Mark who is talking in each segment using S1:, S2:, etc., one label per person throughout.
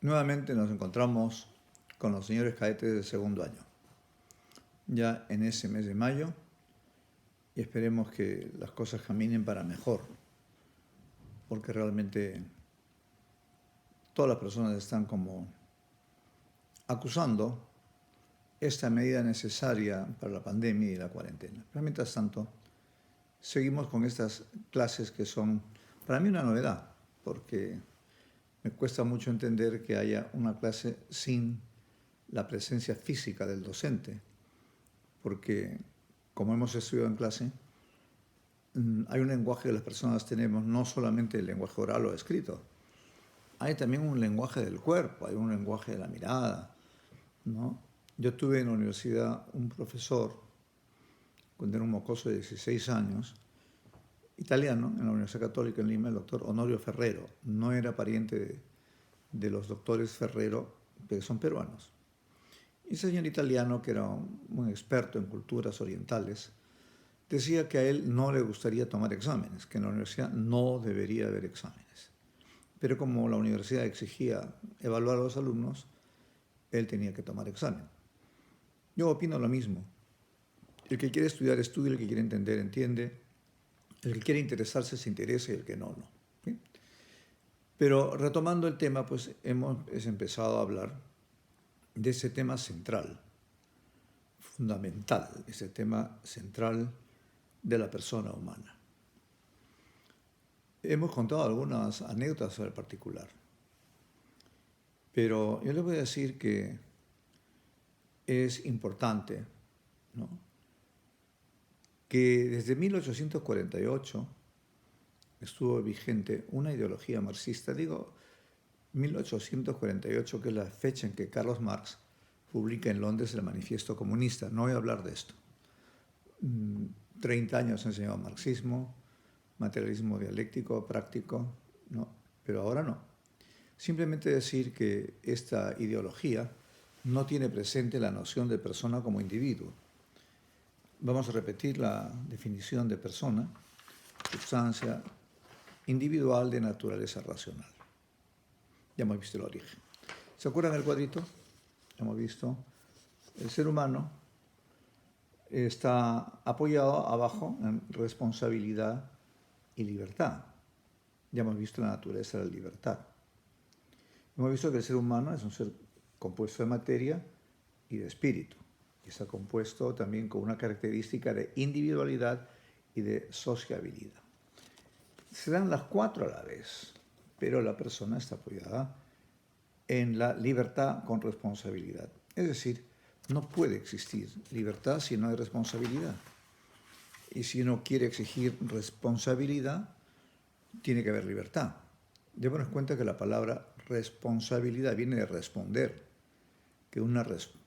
S1: Nuevamente nos encontramos con los señores cadetes del segundo año, ya en ese mes de mayo, y esperemos que las cosas caminen para mejor, porque realmente todas las personas están como acusando esta medida necesaria para la pandemia y la cuarentena. Pero mientras tanto, seguimos con estas clases que son para mí una novedad, porque me cuesta mucho entender que haya una clase sin la presencia física del docente, porque como hemos estudiado en clase, hay un lenguaje que las personas tenemos, no solamente el lenguaje oral o escrito, hay también un lenguaje del cuerpo, hay un lenguaje de la mirada, ¿no? Yo tuve en la universidad un profesor, cuando era un mocoso de 16 años, italiano, en la Universidad Católica en Lima, el doctor Honorio Ferrero. No era pariente de los doctores Ferrero, que son peruanos. Y ese señor italiano, que era un experto en culturas orientales, decía que a él no le gustaría tomar exámenes, que en la universidad no debería haber exámenes. Pero como la universidad exigía evaluar a los alumnos, él tenía que tomar examen. Yo opino lo mismo. El que quiere estudiar, estudia, el que quiere entender, entiende, el que quiere interesarse, se interesa, y el que no, no. ¿Sí? Pero retomando el tema, pues hemos empezado a hablar de ese tema central, fundamental, ese tema central de la persona humana. Hemos contado algunas anécdotas sobre el particular, pero yo les voy a decir que es importante, ¿no?, que desde 1848 estuvo vigente una ideología marxista. Digo 1848, que es la fecha en que Carlos Marx publica en Londres el Manifiesto Comunista. No voy a hablar de esto. 30 años he enseñado marxismo, materialismo dialéctico, práctico, ¿no? Pero ahora no. Simplemente decir que esta ideología no tiene presente la noción de persona como individuo. Vamos a repetir la definición de persona: sustancia individual de naturaleza racional. Ya hemos visto el origen. ¿Se acuerdan del cuadrito? Hemos visto el ser humano está apoyado abajo en responsabilidad y libertad. Ya hemos visto la naturaleza de la libertad. Hemos visto que el ser humano es un ser compuesto de materia y de espíritu. Y está compuesto también con una característica de individualidad y de sociabilidad. Se dan las cuatro a la vez, pero la persona está apoyada en la libertad con responsabilidad. Es decir, no puede existir libertad si no hay responsabilidad. Y si uno quiere exigir responsabilidad, tiene que haber libertad. Démonos cuenta que la palabra responsabilidad viene de responder, que una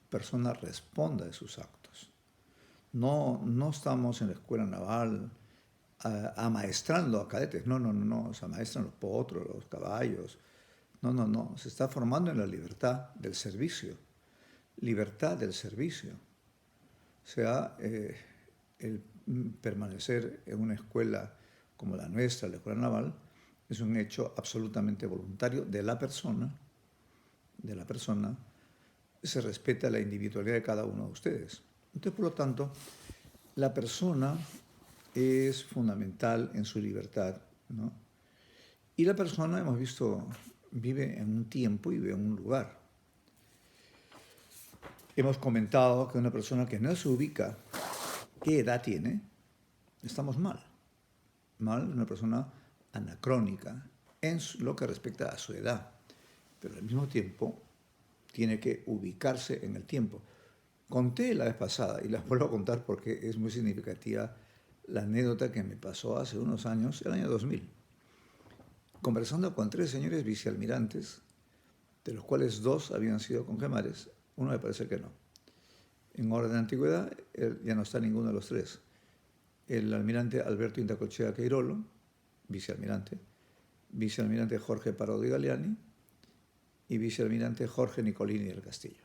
S1: persona responda de sus actos. No estamos en la escuela naval amaestrando a cadetes. No. Se amaestran los potros, los caballos. No. Se está formando en la libertad del servicio. Libertad del servicio. O sea, el permanecer en una escuela como la nuestra, la escuela naval, es un hecho absolutamente voluntario de la persona. Se respeta la individualidad de cada uno de ustedes. Entonces, por lo tanto, la persona es fundamental en su libertad, ¿no? Y la persona, hemos visto, vive en un tiempo y vive en un lugar. Hemos comentado que una persona que no se ubica qué edad tiene, estamos mal. Mal, una persona anacrónica en lo que respecta a su edad, pero al mismo tiempo tiene que ubicarse en el tiempo. Conté la vez pasada, y la vuelvo a contar porque es muy significativa, la anécdota que me pasó hace unos años, el año 2000, conversando con 3 señores vicealmirantes, de los cuales 2 habían sido congemares, uno me parece que no. En orden de antigüedad, ya no está ninguno de los 3. El almirante Alberto Indacochea Queirolo, vicealmirante Jorge Parodi Galiani y vicealmirante Jorge Nicolini del Castillo.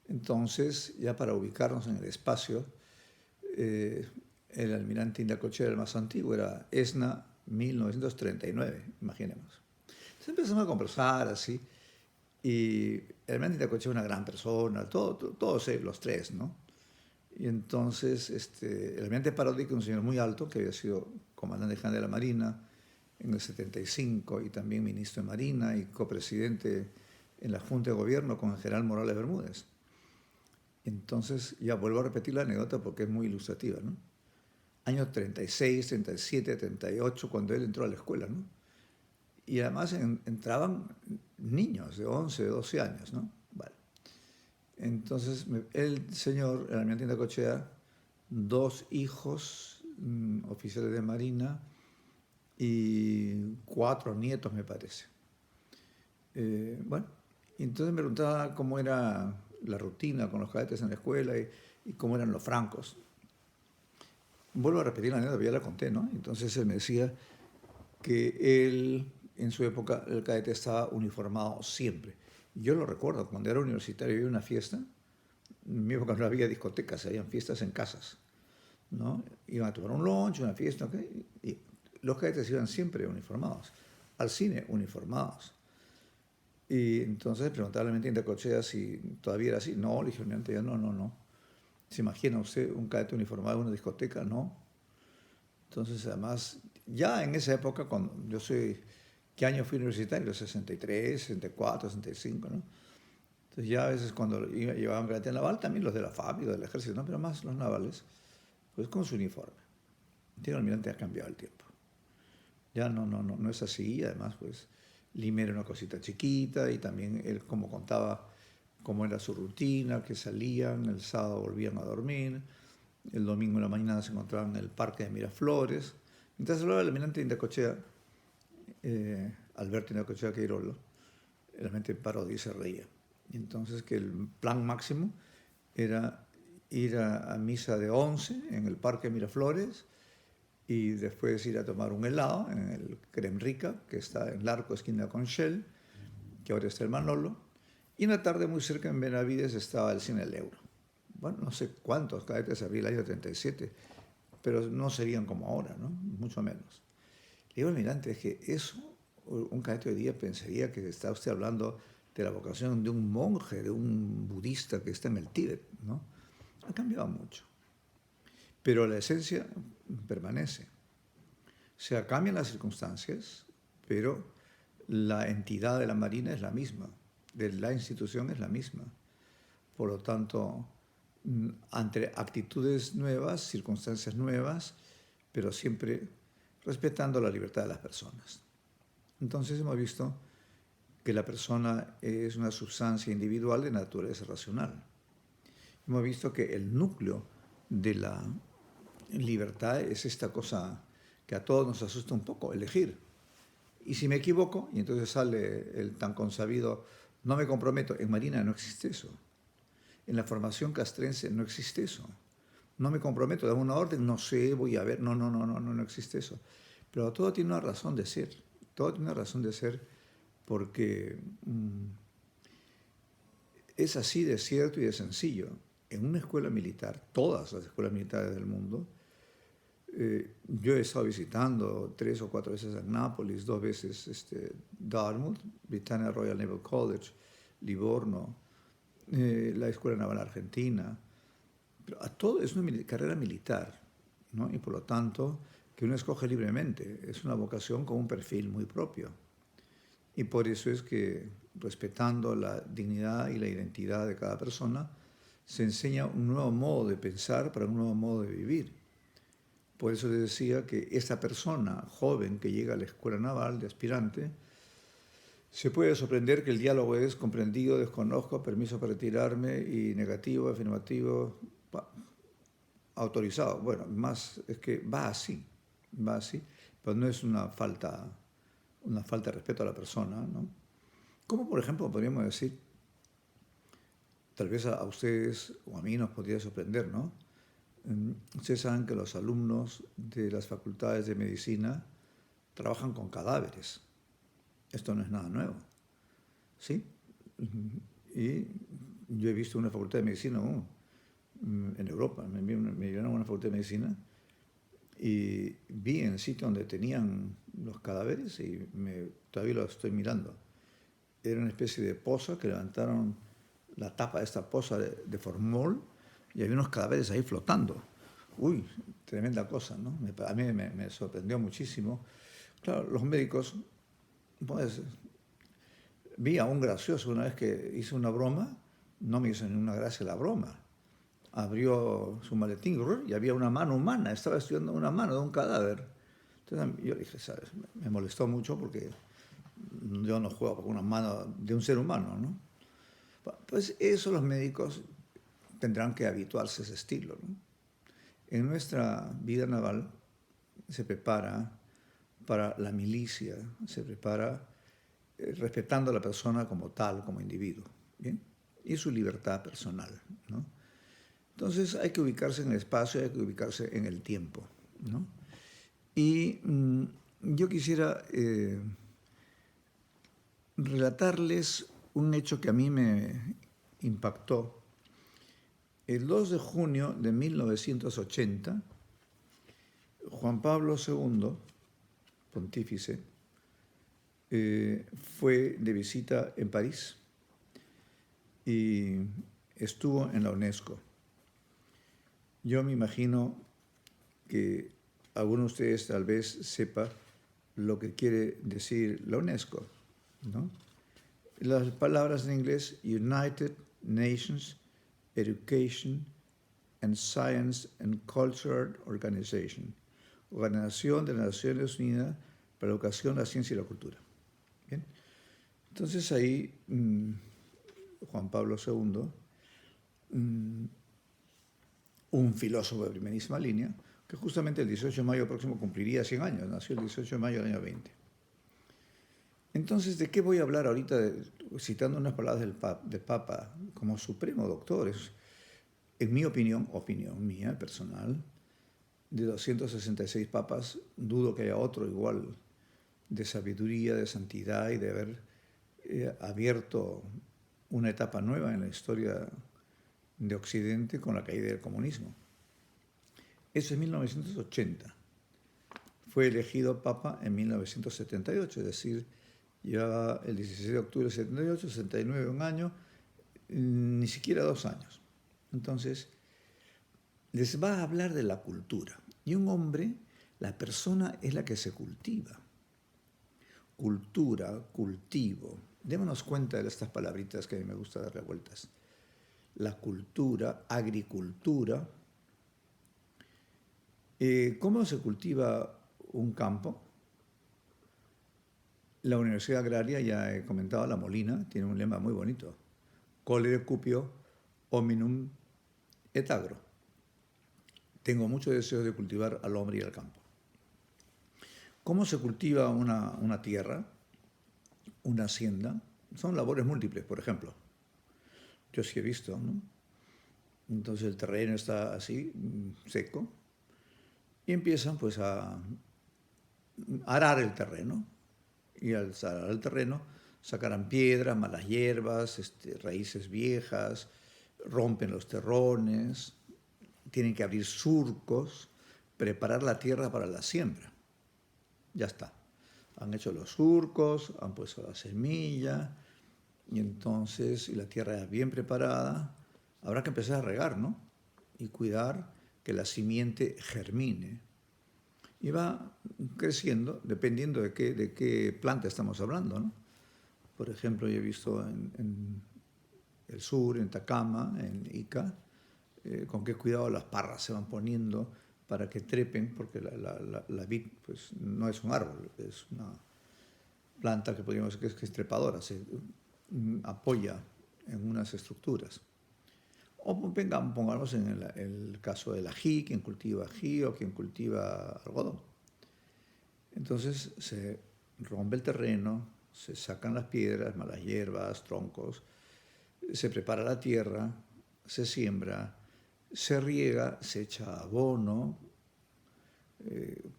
S1: Entonces, ya para ubicarnos en el espacio, el almirante Indacochea era el más antiguo, era ESNA 1939, imaginemos. Entonces empezamos a conversar así, Y el almirante Indacochea es una gran persona, todos los tres, ¿no? Y entonces el almirante Parodi, que es un señor muy alto, que había sido comandante general de la Marina en el 75 y también ministro de Marina y copresidente en la Junta de Gobierno con el general Morales Bermúdez. Entonces, ya vuelvo a repetir la anécdota porque es muy ilustrativa, ¿no? Años 36, 37, 38, cuando él entró a la escuela, ¿no? Y además entraban niños de 11, 12 años, ¿no? Vale. Entonces, el señor, el almirante Indacochea, dos hijos, oficiales de Marina, y 4 nietos, me parece. Bueno, y entonces me preguntaba cómo era la rutina con los cadetes en la escuela y cómo eran los francos. Vuelvo a repetir la anécdota, ya la conté, ¿no? Entonces él me decía que él, en su época, el cadete estaba uniformado siempre. Yo lo recuerdo, cuando era universitario y había una fiesta, en mi época no había discotecas, habían fiestas en casas, ¿no? Iban a tomar un lunch, una fiesta, ¿okay? Y los cadetes iban siempre uniformados, al cine uniformados. Y entonces preguntaba al almirante Indacochea si todavía era así. No, le dije al almirante, no. ¿Se imagina usted un cadete uniformado en una discoteca? No. Entonces, además, ya en esa época, cuando yo soy, ¿qué año fui universitario? 63, 64, 65, ¿no? Entonces ya a veces cuando llevaban cadete naval, también los de la FAB y los del ejército, ¿no? Pero más los navales, pues con su uniforme. El almirante ha cambiado el tiempo. Ya no es así, además, pues Lima era una cosita chiquita y también él como contaba cómo era su rutina, que salían, el sábado volvían a dormir, el domingo en la mañana se encontraban en el parque de Miraflores. Mientras hablaba el almirante Indacochea, Alberto Indacochea Queirolo, el almirante Parodi y se reía. Y entonces que el plan máximo era ir a misa de 11 en el parque de Miraflores y después ir a tomar un helado en el Creme Rica, que está en Larco, esquina con Shell, que ahora está el Manolo, y en la tarde muy cerca en Benavides estaba el Cine del Euro. Bueno, no sé cuántos cadetes había el año 37, pero no serían como ahora, ¿no? Mucho menos. Le digo al almirante, es que eso, un cadete hoy día pensaría que está usted hablando de la vocación de un monje, de un budista que está en el Tíbet, ¿no? Ha cambiado mucho, pero la esencia permanece. O sea, cambian las circunstancias, pero la entidad de la Marina es la misma, de la institución es la misma. Por lo tanto, ante actitudes nuevas, circunstancias nuevas, pero siempre respetando la libertad de las personas. Entonces hemos visto que la persona es una sustancia individual de naturaleza racional. Hemos visto que el núcleo de la libertad es esta cosa que a todos nos asusta un poco, elegir. Y si me equivoco, y entonces sale el tan consabido, no me comprometo, en Marina no existe eso. En la formación castrense no existe eso. No me comprometo, dame una orden, no sé, voy a ver, no existe eso. Pero todo tiene una razón de ser, todo tiene una razón de ser porque es así de cierto y de sencillo. En una escuela militar, todas las escuelas militares del mundo, yo he estado visitando 3 o 4 veces Annapolis, 2 veces Dartmouth, Britannia Royal Naval College, Livorno, la Escuela Naval Argentina. Pero a todo es una carrera militar, ¿no? Y por lo tanto, que uno escoge libremente. Es una vocación con un perfil muy propio. Y por eso es que, respetando la dignidad y la identidad de cada persona, se enseña un nuevo modo de pensar para un nuevo modo de vivir. Por eso les decía que esta persona joven que llega a la escuela naval de aspirante, se puede sorprender que el diálogo es comprendido, desconozco, permiso para retirarme y negativo, afirmativo, autorizado. Bueno, más es que va así, pero no es una falta de respeto a la persona, ¿no? Como por ejemplo podríamos decir, tal vez a ustedes o a mí nos podría sorprender, ¿no? Ustedes saben que los alumnos de las facultades de medicina trabajan con cadáveres. Esto no es nada nuevo, ¿sí? Y yo he visto una facultad de medicina en Europa, me llevaron a una facultad de medicina y vi en el sitio donde tenían los cadáveres y todavía lo estoy mirando. era una especie de poza que levantaron la tapa de esta poza de formol y había unos cadáveres ahí flotando. Uy, tremenda cosa, ¿no? A mí me sorprendió muchísimo. Claro, los médicos, pues, vi a un gracioso una vez que hizo una broma, no me hizo ninguna gracia la broma. Abrió su maletín y había una mano humana, estaba estudiando una mano de un cadáver. Entonces yo dije, ¿sabes? Me molestó mucho porque yo no juego con una mano de un ser humano, ¿no? Pues eso los médicos tendrán que habituarse a ese estilo, ¿no? En nuestra vida naval se prepara para la milicia, se prepara respetando a la persona como tal, como individuo, ¿bien? Y su libertad personal, ¿no? Entonces hay que ubicarse en el espacio, hay que ubicarse en el tiempo, ¿no? Y yo quisiera relatarles un hecho que a mí me impactó. El 2 de junio de 1980, Juan Pablo II, pontífice, fue de visita en París y estuvo en la UNESCO. Yo me imagino que alguno de ustedes tal vez sepa lo que quiere decir la UNESCO, ¿no? Las palabras en inglés: United Nations Education and Science and Culture Organization, Organización de las Naciones Unidas para la Educación, la Ciencia y la Cultura. ¿Bien? Entonces ahí Juan Pablo II, un filósofo de primerísima línea, que justamente el 18 de mayo próximo cumpliría 100 años, nació el 18 de mayo del año 20. Entonces, ¿de qué voy a hablar ahorita? Citando unas palabras del Papa como supremo doctor. En mi opinión mía personal, de 266 papas, dudo que haya otro igual de sabiduría, de santidad y de haber abierto una etapa nueva en la historia de Occidente con la caída del comunismo. Eso es 1980. Fue elegido papa en 1978, es decir, ya el 16 de octubre de 78, 69, un año, ni siquiera 2 años. Entonces, les va a hablar de la cultura. Y un hombre, la persona es la que se cultiva. Cultura, cultivo. Démonos cuenta de estas palabritas que a mí me gusta darle vueltas. La cultura, agricultura. ¿Cómo se cultiva un campo? La Universidad Agraria, ya he comentado, La Molina, tiene un lema muy bonito: Colere cupio hominum et agro. Tengo mucho deseo de cultivar al hombre y al campo. ¿Cómo se cultiva una tierra, una hacienda? Son labores múltiples, por ejemplo. Yo sí he visto, ¿no? Entonces el terreno está así, seco, y empiezan pues a arar el terreno. Y al arar el terreno sacarán piedras, malas hierbas, raíces viejas, rompen los terrones, tienen que abrir surcos, preparar la tierra para la siembra. Ya está. Han hecho los surcos, han puesto la semilla, y entonces, si la tierra es bien preparada, habrá que empezar a regar, ¿no? Y cuidar que la simiente germine. Y va creciendo dependiendo de qué planta estamos hablando, ¿no? Por ejemplo, yo he visto en el sur, en Tacama, en Ica, con qué cuidado las parras se van poniendo para que trepen, porque la vid pues, no es un árbol, es una planta que podríamos decir que es trepadora, se apoya en unas estructuras. O pongamos en el caso del ají, quien cultiva ají o quien cultiva algodón. Entonces se rompe el terreno, se sacan las piedras, malas hierbas, troncos, se prepara la tierra, se siembra, se riega, se echa abono,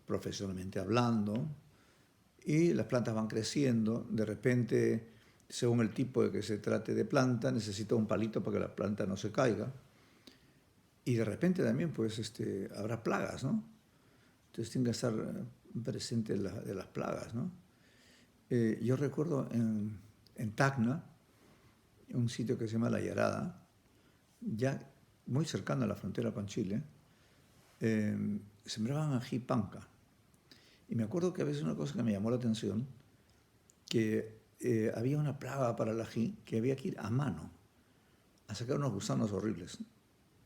S1: profesionalmente hablando, y las plantas van creciendo. De repente, según el tipo de que se trate de planta, necesita un palito para que la planta no se caiga. Y de repente también pues, habrá plagas, ¿no? Entonces tienen que estar presentes de las plagas, ¿no? Yo recuerdo en en Tacna, un sitio que se llama La Yarada, ya muy cercano a la frontera con Chile, sembraban ají panca. Y me acuerdo que a veces una cosa que me llamó la atención, que había una plaga para el ají que había que ir a mano a sacar unos gusanos horribles,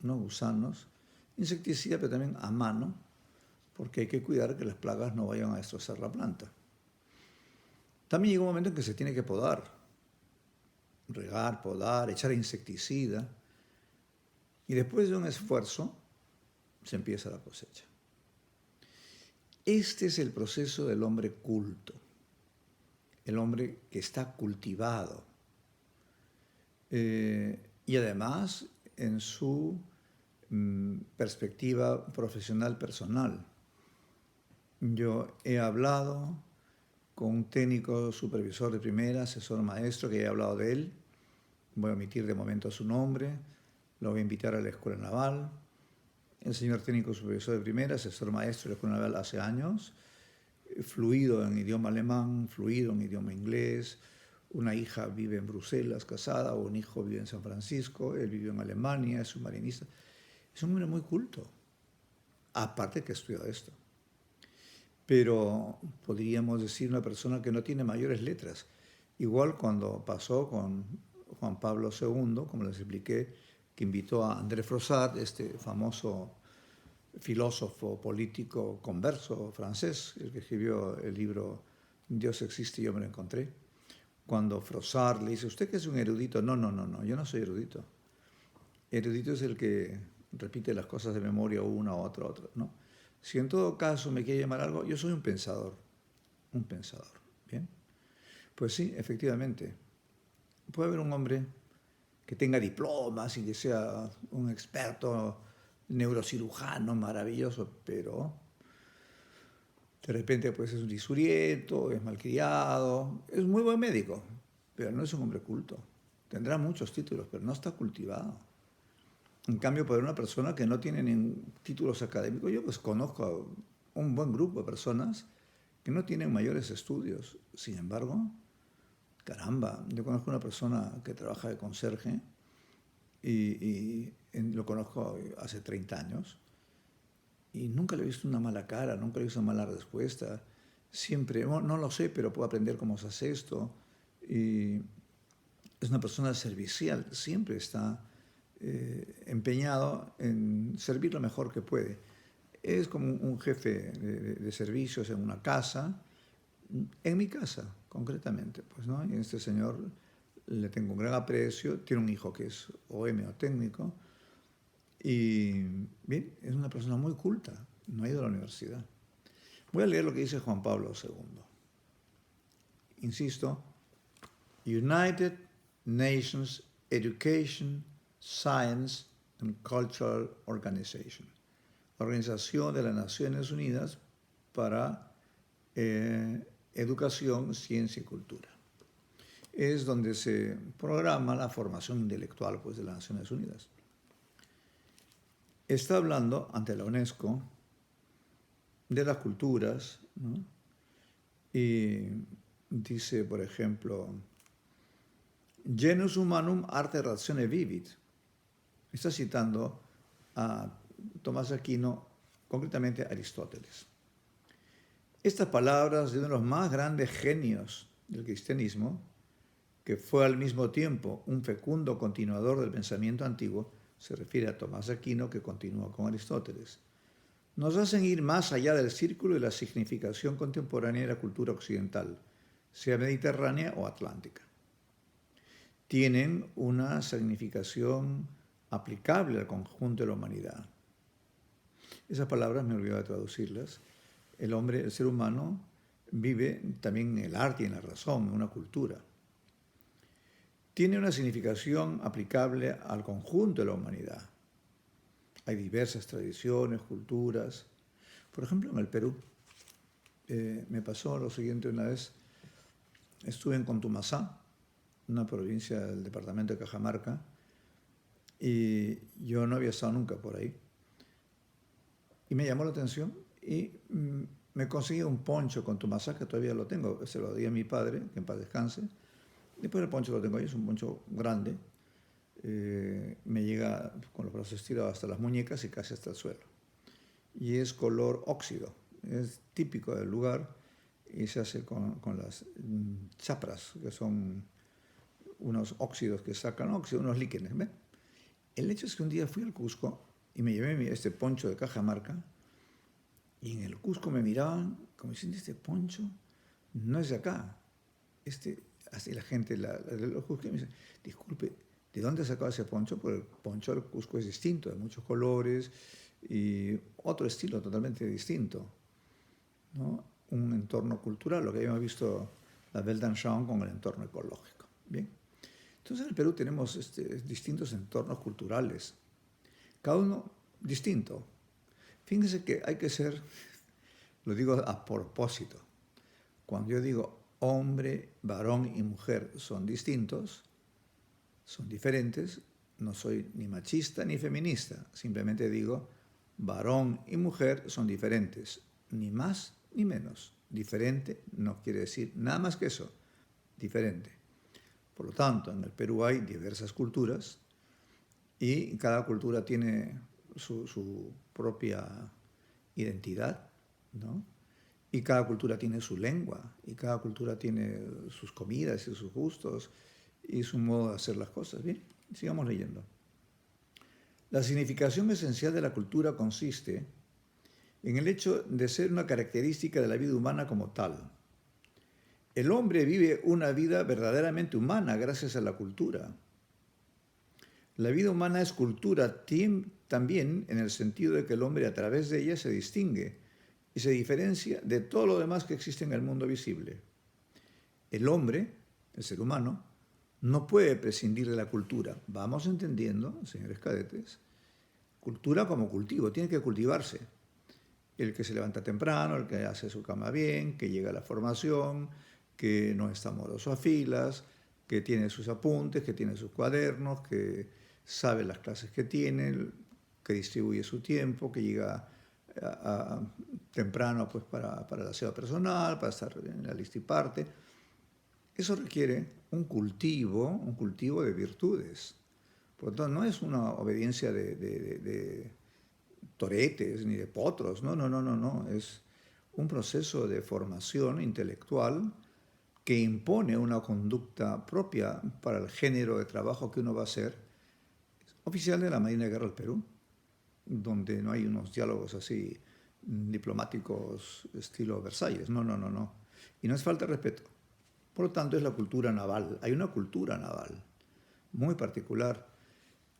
S1: unos gusanos, insecticida, pero también a mano, porque hay que cuidar que las plagas no vayan a destrozar la planta. También llega un momento en que se tiene que podar, regar, podar, echar insecticida, y después de un esfuerzo se empieza la cosecha. Este es el proceso del hombre culto, el hombre que está cultivado. Y además en su perspectiva profesional personal. Yo he hablado con un técnico supervisor de primera, asesor maestro, que he hablado de él. Voy a omitir de momento su nombre, lo voy a invitar a la Escuela Naval. El señor técnico supervisor de primera, asesor maestro de la Escuela Naval hace años, fluido en idioma alemán, fluido en idioma inglés. Una hija vive en Bruselas, casada, o un hijo vive en San Francisco, él vivió en Alemania, es un marinista. Es un hombre muy culto, aparte que ha estudiado esto. Pero podríamos decir una persona que no tiene mayores letras. Igual cuando pasó con Juan Pablo II, como les expliqué, que invitó a André Froissart, este famoso filósofo político converso francés, el que escribió el libro Dios existe y yo me lo encontré. Cuando Froissart le dice, ¿usted que es un erudito? No, yo no soy erudito. Erudito es el que repite las cosas de memoria una, otra, ¿no? Si en todo caso me quiere llamar algo, yo soy un pensador, ¿bien? Pues sí, efectivamente, puede haber un hombre que tenga diplomas y que sea un experto neurocirujano maravilloso, pero de repente pues es un lisuriento, es malcriado, es muy buen médico, pero no es un hombre culto. Tendrá muchos títulos, pero no está cultivado. En cambio, para una persona que no tiene ningún títulos académicos, yo pues conozco a un buen grupo de personas que no tienen mayores estudios. Sin embargo, caramba, yo conozco a una persona que trabaja de conserje y lo conozco hace 30 años y nunca le he visto una mala cara, nunca le he visto una mala respuesta. Siempre, no lo sé, pero puedo aprender cómo se hace esto. Y es una persona servicial, siempre está empeñado en servir lo mejor que puede. Es como un jefe de servicios en una casa, en mi casa concretamente, pues, ¿no? Y este señor le tengo un gran aprecio, tiene un hijo que es OM o técnico, y bien, es una persona muy culta, no ha ido a la universidad. Voy a leer lo que dice Juan Pablo II. Insisto, United Nations Education, Science and Cultural Organization, la Organización de las Naciones Unidas para Educación, Ciencia y Cultura. Es donde se programa la formación intelectual pues, de las Naciones Unidas. Está hablando ante la UNESCO de las culturas, ¿no? Y dice, por ejemplo, Genus humanum arte ratione vivit. Está citando a Tomás de Aquino, concretamente a Aristóteles. Estas palabras de uno de los más grandes genios del cristianismo, que fue al mismo tiempo un fecundo continuador del pensamiento antiguo, se refiere a Tomás de Aquino, que continúa con Aristóteles, nos hacen ir más allá del círculo de la significación contemporánea de la cultura occidental, sea mediterránea o atlántica. Tienen una significación aplicable al conjunto de la humanidad. Esas palabras me olvidé de traducirlas. El hombre, el ser humano, vive también en el arte y en la razón, en una cultura. Tiene una significación aplicable al conjunto de la humanidad. Hay diversas tradiciones, culturas. Por ejemplo, en el Perú, me pasó lo siguiente una vez. Estuve en Contumasá, una provincia del departamento de Cajamarca, y yo no había estado nunca por ahí. Y me llamó la atención y me conseguí un poncho Contumasá, que todavía lo tengo, se lo di a mi padre, que en paz descanse, Después el poncho lo tengo ahí, es un poncho grande. Me llega con los brazos estirados hasta las muñecas y casi hasta el suelo. Y es color óxido, es típico del lugar y se hace con las chapras, que son unos óxidos que sacan, óxidos, unos líquenes. ¿Ve? El hecho es que un día fui al Cusco y me llevé este poncho de Cajamarca y en el Cusco me miraban como diciendo, este poncho no es de acá. Así la gente de los Cusco me dice, disculpe, ¿de dónde ha sacado ese poncho? Porque el poncho del Cusco es distinto, de muchos colores y otro estilo totalmente distinto, ¿no? Un entorno cultural, lo que habíamos visto la Weltanschauung con el entorno ecológico. Bien. Entonces en el Perú tenemos distintos entornos culturales, cada uno distinto. Fíjense que hay que ser, lo digo a propósito, cuando yo digo hombre, varón y mujer son distintos, son diferentes, no soy ni machista ni feminista, simplemente digo varón y mujer son diferentes, ni más ni menos. Diferente no quiere decir nada más que eso, diferente. Por lo tanto, en el Perú hay diversas culturas y cada cultura tiene su propia identidad, ¿no? Y cada cultura tiene su lengua, y cada cultura tiene sus comidas y sus gustos y su modo de hacer las cosas. Bien, sigamos leyendo. La significación esencial de la cultura consiste en el hecho de ser una característica de la vida humana como tal. El hombre vive una vida verdaderamente humana gracias a la cultura. La vida humana es cultura también en el sentido de que el hombre a través de ella se distingue y se diferencia de todo lo demás que existe en el mundo visible. El hombre, el ser humano, no puede prescindir de la cultura. Vamos entendiendo, señores cadetes, cultura como cultivo, tiene que cultivarse. El que se levanta temprano, el que hace su cama bien, que llega a la formación, que no está moroso a filas, que tiene sus apuntes, que tiene sus cuadernos, que sabe las clases que tiene, que distribuye su tiempo, que llega temprano pues, para el aseo personal, para estar en la lista y parte. Eso requiere un cultivo de virtudes. Por lo tanto, no es una obediencia de toretes ni de potros, no. Es un proceso de formación intelectual que impone una conducta propia para el género de trabajo que uno va a hacer. Oficial de la Marina de Guerra del Perú, donde no hay unos diálogos así diplomáticos estilo Versalles, no. Y no es falta de respeto. Por lo tanto, es la cultura naval. Hay una cultura naval muy particular.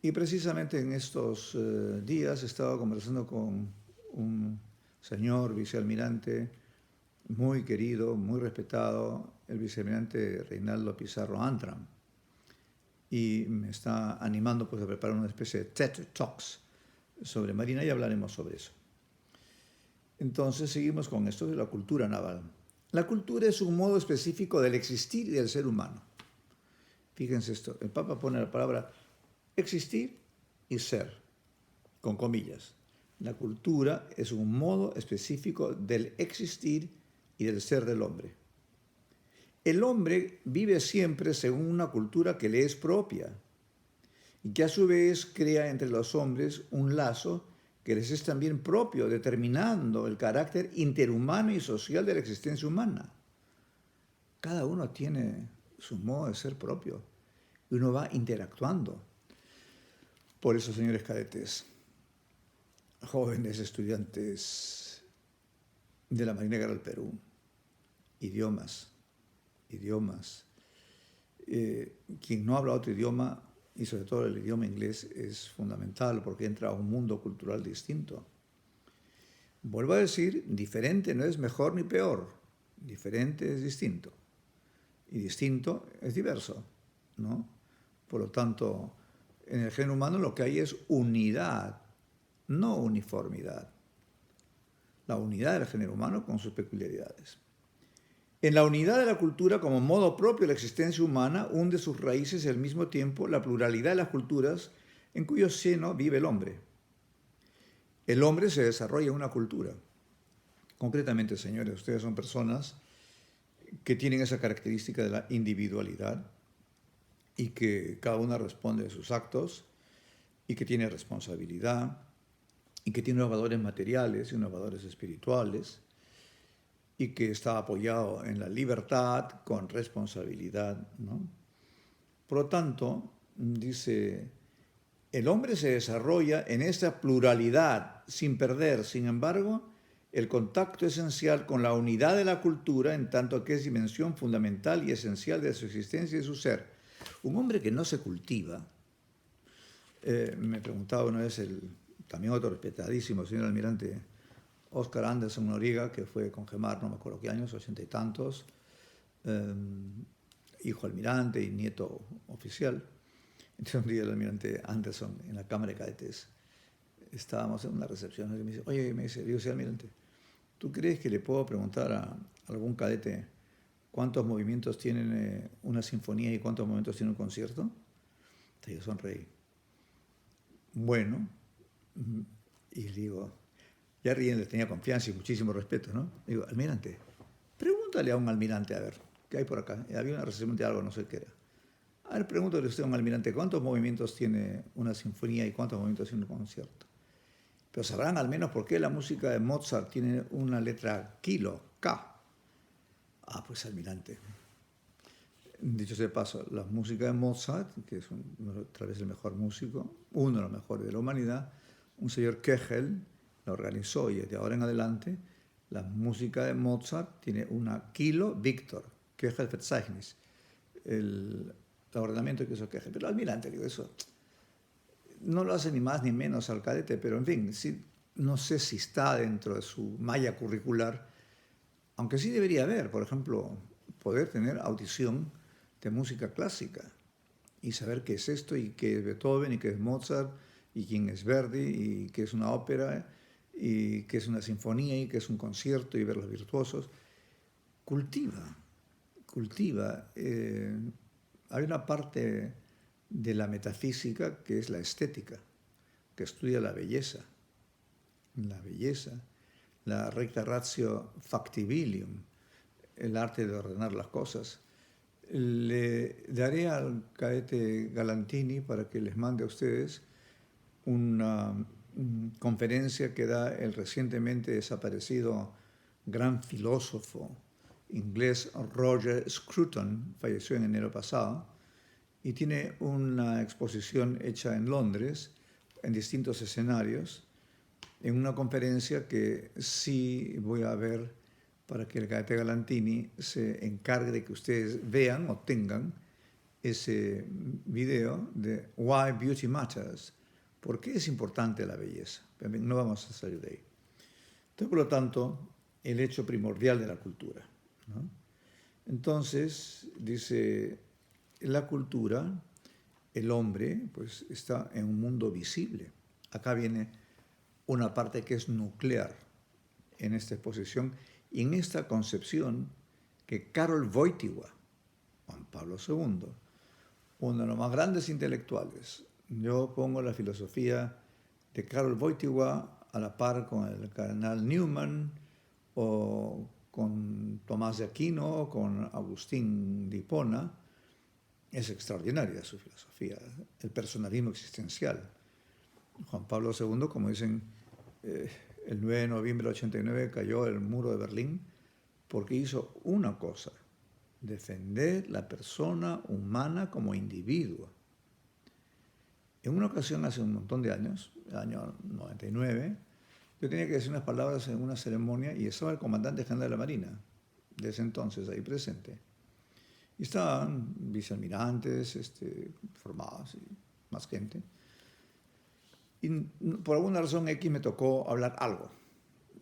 S1: Y precisamente en estos días he estado conversando con un señor vicealmirante muy querido, muy respetado, el vicealmirante Reinaldo Pizarro Antram. Y me está animando pues, a preparar una especie de TED Talks sobre Marina y hablaremos sobre eso. Entonces seguimos con esto de la cultura naval. La cultura es un modo específico del existir y del ser humano. Fíjense esto, el Papa pone la palabra existir y ser, con comillas. La cultura es un modo específico del existir y del ser del hombre. El hombre vive siempre según una cultura que le es propia y que a su vez crea entre los hombres un lazo que les es también propio, determinando el carácter interhumano y social de la existencia humana. Cada uno tiene su modo de ser propio y uno va interactuando. Por eso, señores cadetes, jóvenes estudiantes de la Marina de Guerra del Perú, idiomas. Quien no habla otro idioma, y sobre todo el idioma inglés, es fundamental porque entra a un mundo cultural distinto. Vuelvo a decir, diferente no es mejor ni peor, diferente es distinto, y distinto es diverso, ¿no? Por lo tanto, en el género humano lo que hay es unidad, no uniformidad. La unidad del género humano con sus peculiaridades. En la unidad de la cultura como modo propio de la existencia humana hunde sus raíces y al mismo tiempo la pluralidad de las culturas en cuyo seno vive el hombre. El hombre se desarrolla en una cultura. Concretamente, señores, ustedes son personas que tienen esa característica de la individualidad, y que cada una responde de sus actos y que tiene responsabilidad y que tiene unos valores materiales y unos valores espirituales y que está apoyado en la libertad con responsabilidad, ¿no? Por lo tanto, dice, el hombre se desarrolla en esta pluralidad sin perder, sin embargo, el contacto esencial con la unidad de la cultura en tanto que es dimensión fundamental y esencial de su existencia y de su ser. Un hombre que no se cultiva, me preguntaba una vez también otro respetadísimo señor almirante Oscar Anderson Noriega, que fue con Gemar, no me acuerdo qué años, 80 y tantos, hijo almirante y nieto oficial. Entonces un día el almirante Anderson en la Cámara de Cadetes, estábamos en una recepción, y me dice, oye, me dice, digo, sí, almirante, ¿tú crees que le puedo preguntar a algún cadete cuántos movimientos tiene una sinfonía y cuántos movimientos tiene un concierto? Entonces yo sonreí. Bueno, y digo, ya riendo, tenía confianza y muchísimo respeto, ¿no? Digo, almirante, pregúntale a un almirante, a ver, ¿qué hay por acá? Y había una recepción de algo, no sé qué era. A ver, pregúntale usted a un almirante, ¿cuántos movimientos tiene una sinfonía y cuántos movimientos tiene un concierto? Pero sabrán al menos por qué la música de Mozart tiene una letra kilo, K. Ah, pues almirante. Dicho sea de paso, la música de Mozart, que es tal vez el mejor músico, uno de los mejores de la humanidad, un señor Köchel la organizó y de ahora en adelante la música de Mozart tiene una kilo Victor, Köchel Verzeichnis, el ordenamiento que hizo Köchel. Pero almirante, digo, eso no lo hace ni más ni menos al cadete, pero en fin, sí, no sé si está dentro de su malla curricular, aunque sí debería haber, por ejemplo, poder tener audición de música clásica y saber qué es esto y qué es Beethoven y qué es Mozart y quién es Verdi y qué es una ópera y qué es una sinfonía y qué es un concierto y ver los virtuosos. Cultiva, cultiva. Hay una parte de la metafísica que es la estética, que estudia la belleza, la recta ratio factibilium, el arte de ordenar las cosas. Le daré al cadete Galantini para que les mande a ustedes una conferencia que da el recientemente desaparecido gran filósofo inglés Roger Scruton, falleció en enero pasado, y tiene una exposición hecha en Londres, en distintos escenarios, en una conferencia que sí voy a ver para que el cadete Galantini se encargue de que ustedes vean o tengan ese video de Why Beauty Matters, por qué es importante la belleza. No vamos a salir de ahí. Entonces, por lo tanto, el hecho primordial de la cultura, ¿no? Entonces, dice, la cultura, el hombre, pues está en un mundo visible. Acá viene una parte que es nuclear en esta exposición y en esta concepción que Karol Wojtyła, Juan Pablo II, uno de los más grandes intelectuales, yo pongo la filosofía de Karol Wojtyła a la par con el cardenal Newman o con Tomás de Aquino o con Agustín de Hipona, es extraordinaria su filosofía, el personalismo existencial. Juan Pablo II, como dicen, el 9 de noviembre del 89 cayó el muro de Berlín porque hizo una cosa, defender la persona humana como individuo. En una ocasión, hace un montón de años, el año 99, yo tenía que decir unas palabras en una ceremonia y estaba el comandante general de la Marina, de ese entonces, ahí presente. Y estaban vicealmirantes, formados y más gente. Y por alguna razón X me tocó hablar algo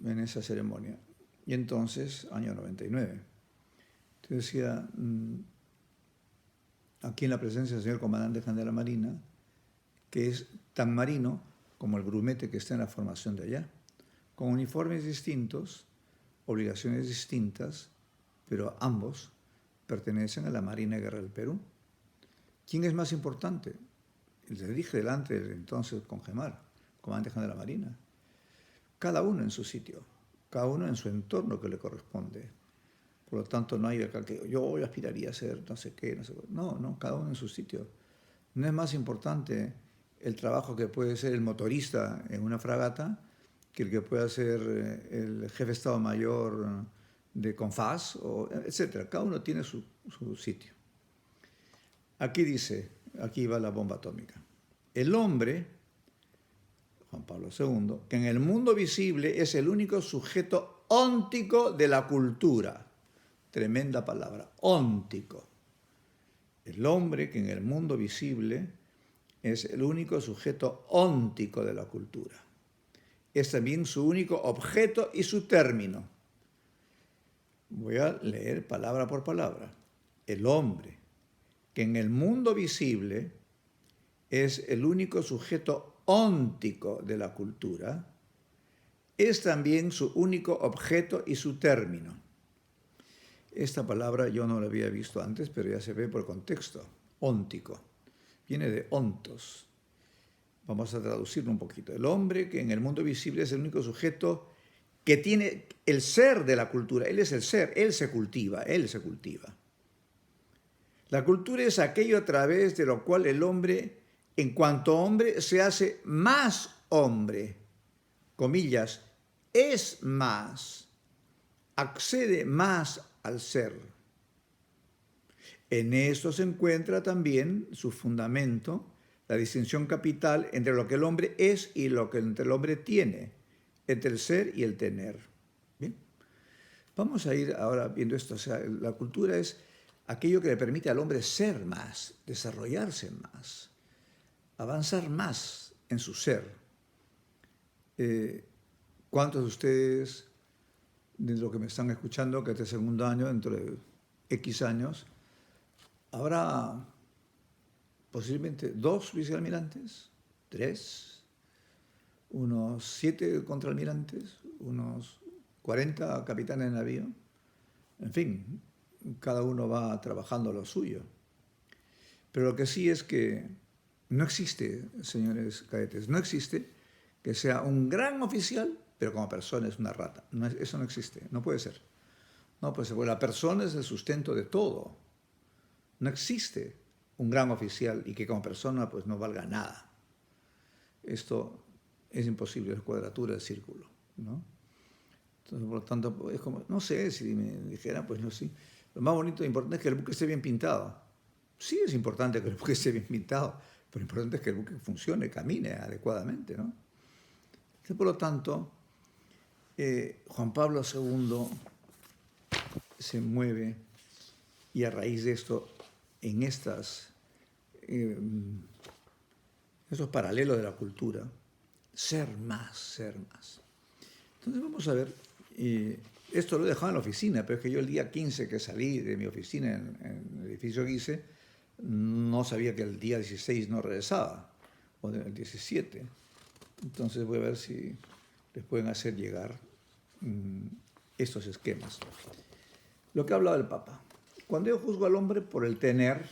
S1: en esa ceremonia. Y entonces, año 99, te decía, aquí en la presencia del señor comandante general de la Marina, que es tan marino como el grumete que está en la formación de allá, con uniformes distintos, obligaciones distintas, pero ambos pertenecen a la Marina de Guerra del Perú. ¿Quién es más importante? Le dije delante del entonces Congemar, comandante general de la Marina. Cada uno en su sitio, cada uno en su entorno que le corresponde. Por lo tanto, no hay acá que yo aspiraría a ser no sé qué, no sé qué. No, no, cada uno en su sitio. No es más importante el trabajo que puede ser el motorista en una fragata que el que pueda ser el jefe de Estado Mayor de CONFAS, etc. Cada uno tiene su sitio. Aquí dice, aquí va la bomba atómica. El hombre, Juan Pablo II, que en el mundo visible es el único sujeto óntico de la cultura. Tremenda palabra, óntico. El hombre que en el mundo visible es el único sujeto óntico de la cultura. Es también su único objeto y su término. Voy a leer palabra por palabra. El hombre que en el mundo visible es el único sujeto óntico de la cultura, es también su único objeto y su término. Esta palabra yo no la había visto antes, pero ya se ve por contexto. Óntico. Viene de ontos. Vamos a traducirlo un poquito. El hombre que en el mundo visible es el único sujeto que tiene el ser de la cultura. Él es el ser, él se cultiva, él se cultiva. La cultura es aquello a través de lo cual el hombre, en cuanto hombre, se hace más hombre. Comillas, es más, accede más al ser. En esto se encuentra también su fundamento, la distinción capital entre lo que el hombre es y lo que el hombre tiene, entre el ser y el tener. Bien, vamos a ir ahora viendo esto. O sea, la cultura es aquello que le permite al hombre ser más, desarrollarse más, avanzar más en su ser. ¿Cuántos de ustedes, de los que me están escuchando, que este segundo año, dentro de X años, habrá posiblemente 2 vicealmirantes, 3, unos 7 contraalmirantes, unos 40 capitanes de navío? En fin, cada uno va trabajando lo suyo. Pero lo que sí es que no existe, señores cadetes, no existe que sea un gran oficial, pero como persona es una rata. No, eso no existe, no puede ser. No puede ser, porque la persona es el sustento de todo. No existe un gran oficial y que como persona pues no valga nada. Esto es imposible, es cuadratura del círculo, ¿no? Entonces, por lo tanto, es como, no sé, si me dijera, pues no sé. Lo más bonito e importante es que el buque esté bien pintado. Sí es importante que el buque esté bien pintado, pero lo importante es que el buque funcione, camine adecuadamente, ¿no? Entonces, por lo tanto, Juan Pablo II se mueve y a raíz de esto, en esos paralelos de la cultura, ser más, ser más. Entonces vamos a ver, esto lo he dejado en la oficina, pero es que yo el día 15 que salí de mi oficina en el edificio Guise, no sabía que el día 16 no regresaba, o el 17. Entonces voy a ver si les pueden hacer llegar estos esquemas. Lo que ha hablado el Papa. Cuando yo juzgo al hombre por el tener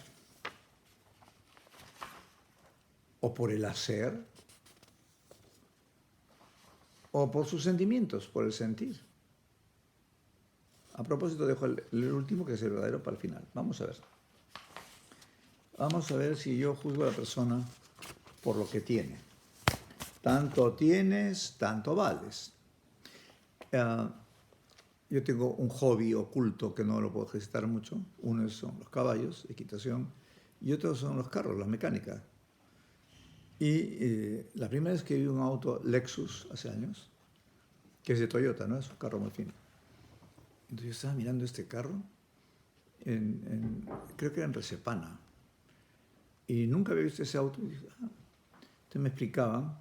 S1: o por el hacer o por sus sentimientos, por el sentir. A propósito, dejo el último, que es el verdadero, para el final. Vamos a ver. Vamos a ver si yo juzgo a la persona por lo que tiene. Tanto tienes, tanto vales. Yo tengo un hobby oculto que no lo puedo ejercitar mucho. Uno son los caballos, equitación, y otro son los carros, la mecánica. Y la primera vez que vi un auto Lexus hace años, que es de Toyota, ¿no? Es un carro muy fino. Entonces yo estaba mirando este carro, creo que era en Resepana, y nunca había visto ese auto. Y dije, Entonces me explicaban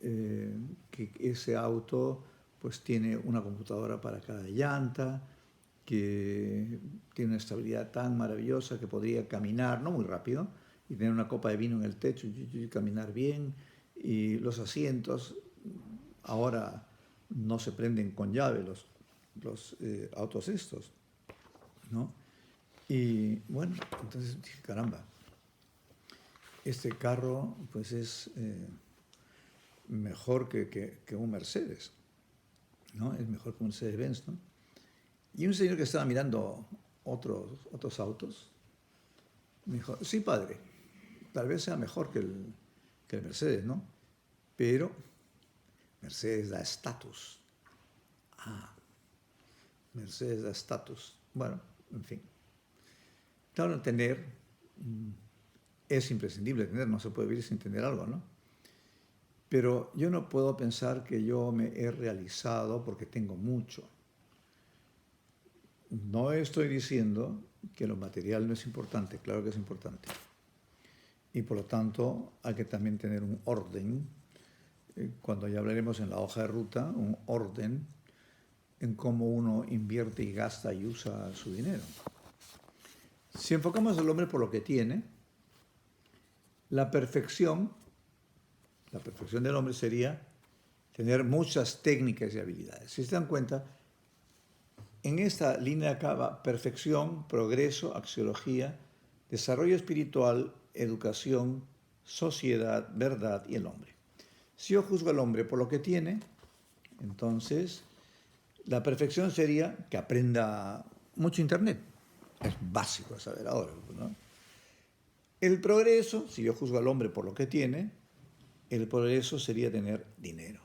S1: que ese auto pues tiene una computadora para cada llanta, que tiene una estabilidad tan maravillosa que podría caminar, no muy rápido, y tener una copa de vino en el techo y caminar bien. Y los asientos ahora no se prenden con llave, los autos estos, ¿no? Y bueno, entonces dije, caramba, este carro pues es mejor que un Mercedes, ¿no? Es mejor que un Mercedes-Benz, ¿no? Y un señor que estaba mirando otros autos me dijo, sí, padre, tal vez sea mejor que el Mercedes, ¿no? Pero Mercedes da estatus. Mercedes da estatus. Bueno, en fin. Claro, tener es imprescindible tener, no se puede vivir sin tener algo, ¿no? Pero yo no puedo pensar que yo me he realizado porque tengo mucho. No estoy diciendo que lo material no es importante, claro que es importante. Y por lo tanto hay que también tener un orden, cuando ya hablaremos en la hoja de ruta, un orden en cómo uno invierte y gasta y usa su dinero. Si enfocamos al hombre por lo que tiene, la perfección del hombre sería tener muchas técnicas y habilidades. Si se dan cuenta, en esta línea acaba perfección, progreso, axiología, desarrollo espiritual, educación, sociedad, verdad y el hombre. Si yo juzgo al hombre por lo que tiene, entonces la perfección sería que aprenda mucho Internet. Es básico saber ahora, ¿no? El progreso, si yo juzgo al hombre por lo que tiene, el progreso sería tener dinero.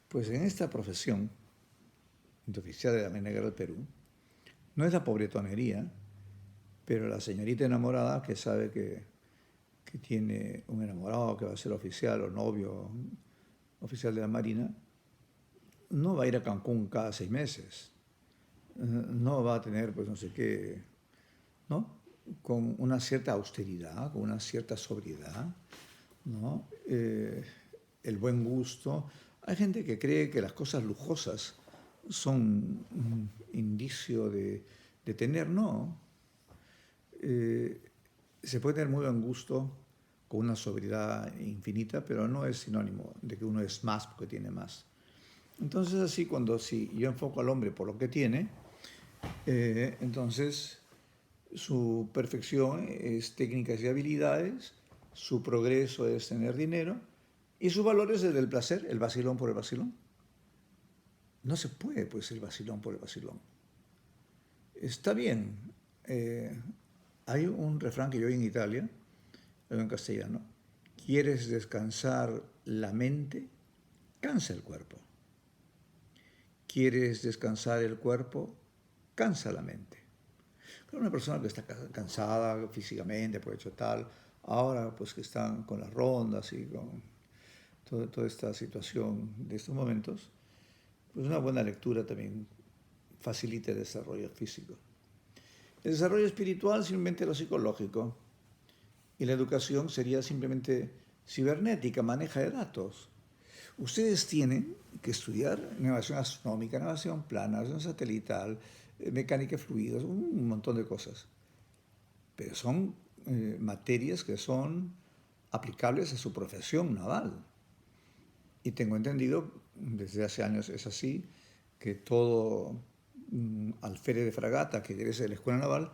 S1: Pues en esta profesión de oficial de la Marina Guerra del Perú, no es la pobretonería, pero la señorita enamorada que sabe que tiene un enamorado que va a ser oficial o novio oficial de la Marina, no va a ir a Cancún cada 6 meses, no va a tener pues no sé qué, ¿no? Con una cierta austeridad, con una cierta sobriedad, ¿no? El buen gusto. Hay gente que cree que las cosas lujosas son un indicio de tener, no. Se puede tener muy buen gusto con una sobriedad infinita, pero no es sinónimo de que uno es más porque tiene más. Entonces así, si yo enfoco al hombre por lo que tiene, entonces su perfección es técnicas y habilidades, su progreso es tener dinero y su valor es el del placer, el vacilón por el vacilón. No se puede, pues, el vacilón por el vacilón. Está bien. Hay un refrán que yo oí en Italia, en castellano. ¿Quieres descansar la mente? Cansa el cuerpo. ¿Quieres descansar el cuerpo? Cansa la mente. Pero una persona que está cansada físicamente, por hecho tal, ahora pues que están con las rondas y con toda esta situación de estos momentos, pues una buena lectura también facilita el desarrollo físico. El desarrollo espiritual simplemente lo psicológico y la educación sería simplemente cibernética, maneja de datos. Ustedes tienen que estudiar navegación astronómica, navegación plana, navegación satelital, mecánica de fluidos, un montón de cosas. Pero son materias que son aplicables a su profesión naval. Y tengo entendido, desde hace años es así, que todo alférez de fragata que egrese de la escuela naval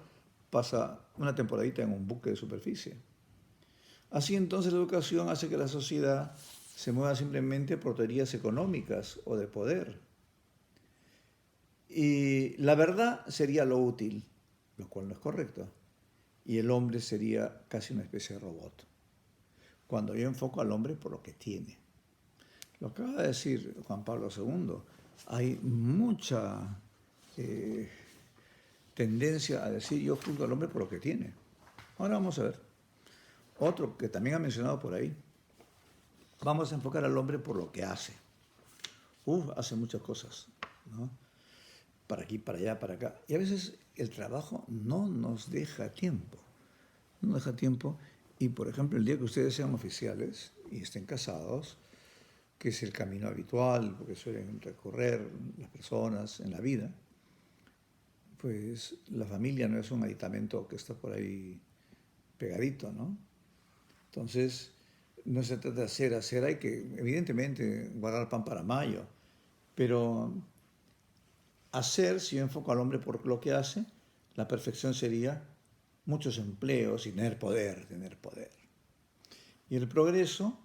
S1: pasa una temporadita en un buque de superficie. Así entonces la educación hace que la sociedad se mueva simplemente por teorías económicas o de poder. Y la verdad sería lo útil, lo cual no es correcto. Y el hombre sería casi una especie de robot. Cuando yo enfoco al hombre por lo que tiene. Lo acaba de decir Juan Pablo II. Hay mucha tendencia a decir yo juzgo al hombre por lo que tiene. Ahora vamos a ver. Otro que también ha mencionado por ahí. Vamos a enfocar al hombre por lo que hace. Hace muchas cosas, ¿no? Para aquí, para allá, para acá. Y a veces el trabajo no nos deja tiempo. No nos deja tiempo. Y, por ejemplo, el día que ustedes sean oficiales y estén casados, que es el camino habitual, porque suelen recorrer las personas en la vida, pues la familia no es un aditamento que está por ahí pegadito, ¿no? Entonces, no se trata de hacer, hay que, evidentemente, guardar pan para mayo, pero hacer, si yo enfoco al hombre por lo que hace, la perfección sería muchos empleos y tener poder. Y el progreso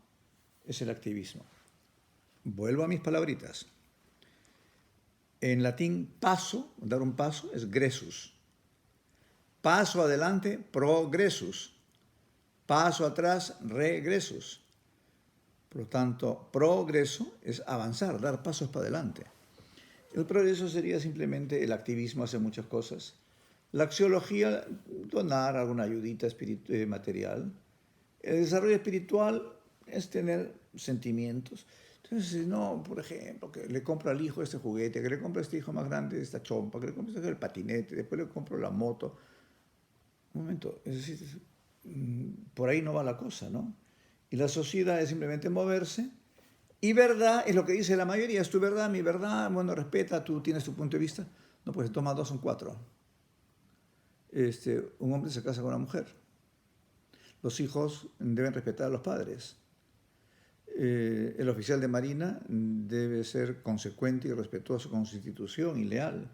S1: es el activismo. Vuelvo a mis palabritas. En latín, paso, dar un paso, es gressus. Paso adelante, progressus. Paso atrás, regressus. Por lo tanto, progreso es avanzar, dar pasos para adelante. El progreso sería simplemente el activismo, hacer muchas cosas. La axiología, donar alguna ayudita material. El desarrollo espiritual es tener sentimientos. Entonces, si no, por ejemplo, que le compro al hijo este juguete, que le compro a este hijo más grande esta chompa, que le compro el patinete, después le compro la moto. Un momento, es decir, por ahí no va la cosa, ¿no? Y la sociedad es simplemente moverse. Y verdad es lo que dice la mayoría, es tu verdad, mi verdad, bueno, respeta, tú tienes tu punto de vista. No, pues toma dos, son cuatro. Un hombre se casa con una mujer. Los hijos deben respetar a los padres. El oficial de Marina debe ser consecuente y respetuoso con su institución y leal.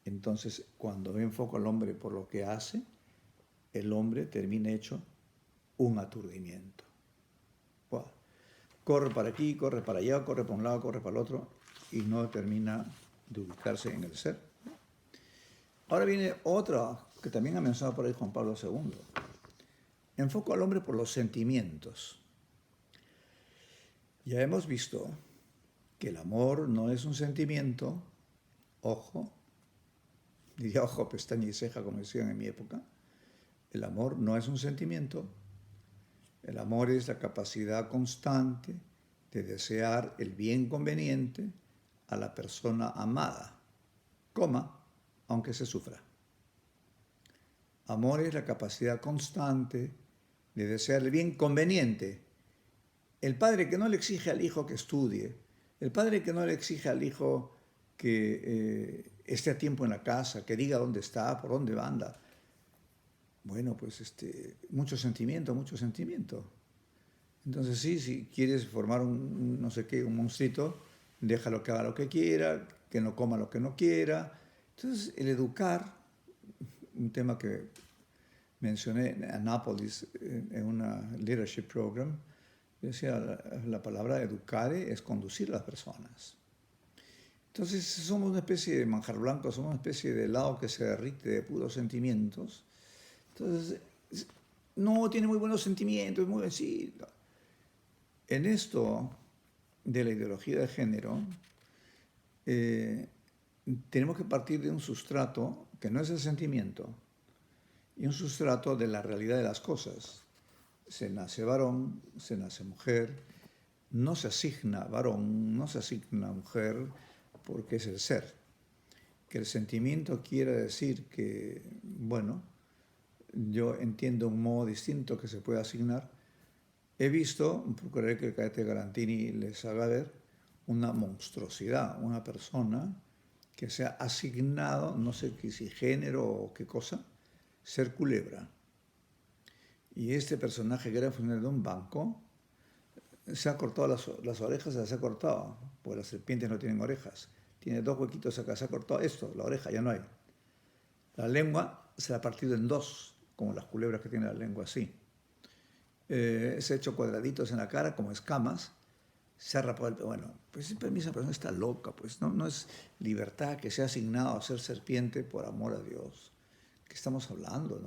S1: Entonces, cuando ve en foco al hombre por lo que hace, el hombre termina hecho un aturdimiento. Wow. Corre para aquí, corre para allá, corre para un lado, corre para el otro, y no termina de ubicarse en el ser. Ahora viene otra que también ha mencionado por ahí Juan Pablo II. Enfoco al hombre por los sentimientos. Ya hemos visto que el amor no es un sentimiento, ojo, diría ojo, pestaña y ceja, como decían en mi época. El amor no es un sentimiento. El amor es la capacidad constante de desear el bien conveniente a la persona amada, aunque se sufra. Amor es la capacidad constante de desear el bien conveniente. El padre que no le exige al hijo que estudie, el padre que no le exige al hijo que esté a tiempo en la casa, que diga dónde está, por dónde anda. Bueno, pues mucho sentimiento. Entonces sí, si quieres formar un no sé qué, un monstruito, déjalo que haga lo que quiera, que no coma lo que no quiera. Entonces el educar, un tema que mencioné en Anápolis en una leadership program, decía la palabra educare es conducir a las personas. Entonces somos una especie de manjar blanco, somos una especie de helado que se derrite de puros sentimientos. Entonces, no tiene muy buenos sentimientos, es muy vencido. En esto de la ideología de género, tenemos que partir de un sustrato que no es el sentimiento, y un sustrato de la realidad de las cosas. Se nace varón, se nace mujer, no se asigna varón, no se asigna mujer, porque es el ser. Que el sentimiento quiera decir que, bueno, yo entiendo un modo distinto que se puede asignar. He visto, procuraré que el cadete Garantini les haga ver, una monstruosidad, una persona que se ha asignado, no sé si género o qué cosa, ser culebra. Y este personaje que era funcionario de un banco, se ha cortado las orejas, se las ha cortado, porque las serpientes no tienen orejas. Tiene dos huequitos acá, se ha cortado esto, la oreja ya no hay. La lengua se la ha partido en dos, como las culebras que tienen la lengua así. Se ha hecho cuadraditos en la cara, como escamas. Se ha rapado el pelo. Bueno, pues esa persona está loca, pues no es libertad que se ha asignado a ser serpiente por amor a Dios. ¿Qué estamos hablando?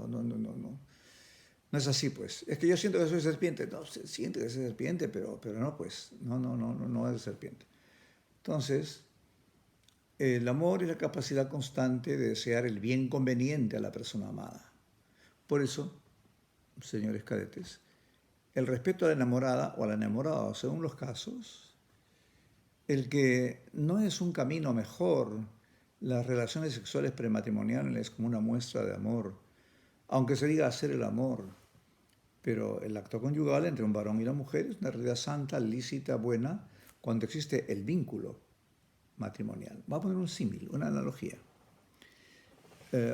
S1: No es así, pues. Es que yo siento que soy serpiente. No, se siente que es serpiente, pero no, pues. No es serpiente. Entonces, el amor es la capacidad constante de desear el bien conveniente a la persona amada. Por eso, señores cadetes, el respeto a la enamorada o al enamorado, según los casos, el que no es un camino mejor, las relaciones sexuales prematrimoniales como una muestra de amor, aunque se diga hacer el amor, pero el acto conyugal entre un varón y una mujer es una realidad santa, lícita, buena, cuando existe el vínculo matrimonial. Voy a poner un símil, una analogía.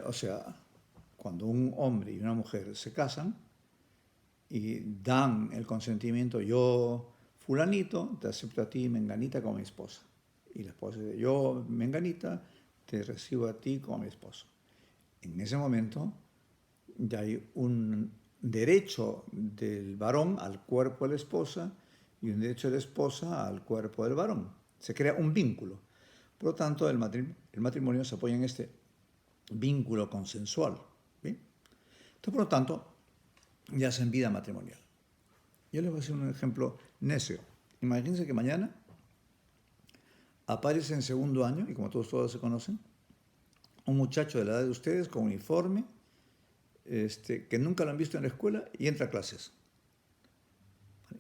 S1: O sea, cuando un hombre y una mujer se casan y dan el consentimiento, yo, fulanito, te acepto a ti, menganita, como mi esposa. Y la esposa dice, yo, menganita, te recibo a ti como mi esposo. En ese momento ya hay un derecho del varón al cuerpo de la esposa y un derecho de la esposa al cuerpo del varón. Se crea un vínculo. Por lo tanto, el matrimonio se apoya en este vínculo consensual. ¿Bien? Entonces, por lo tanto, ya se en vida matrimonial. Yo les voy a hacer un ejemplo necio. Imagínense que mañana aparece en segundo año, y como todos se conocen, un muchacho de la edad de ustedes con uniforme, que nunca lo han visto en la escuela y entra a clases.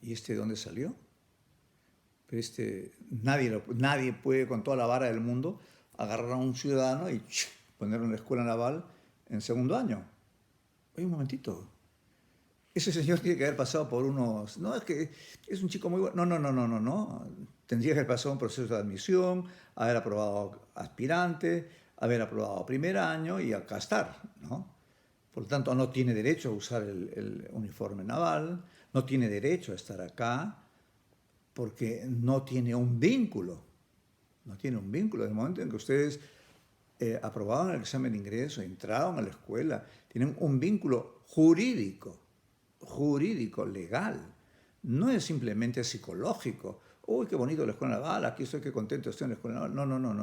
S1: ¿Y de dónde salió? Pero nadie puede con toda la vara del mundo agarrar a un ciudadano y ponerlo en la escuela naval en segundo año. Oye, un momentito. Ese señor tiene que haber pasado por unos... No, es que es un chico muy bueno. No. Tendría que haber pasado un proceso de admisión, haber aprobado aspirante, haber aprobado primer año y acá estar, ¿no? Por lo tanto, no tiene derecho a usar el uniforme naval, no tiene derecho a estar acá, porque no tiene un vínculo. No tiene un vínculo. Desde el momento en que ustedes aprobaron el examen de ingreso, entraron a la escuela, tienen un vínculo jurídico, legal. No es simplemente psicológico. Uy, qué bonito la escuela naval, aquí estoy, qué contento estoy en la escuela naval.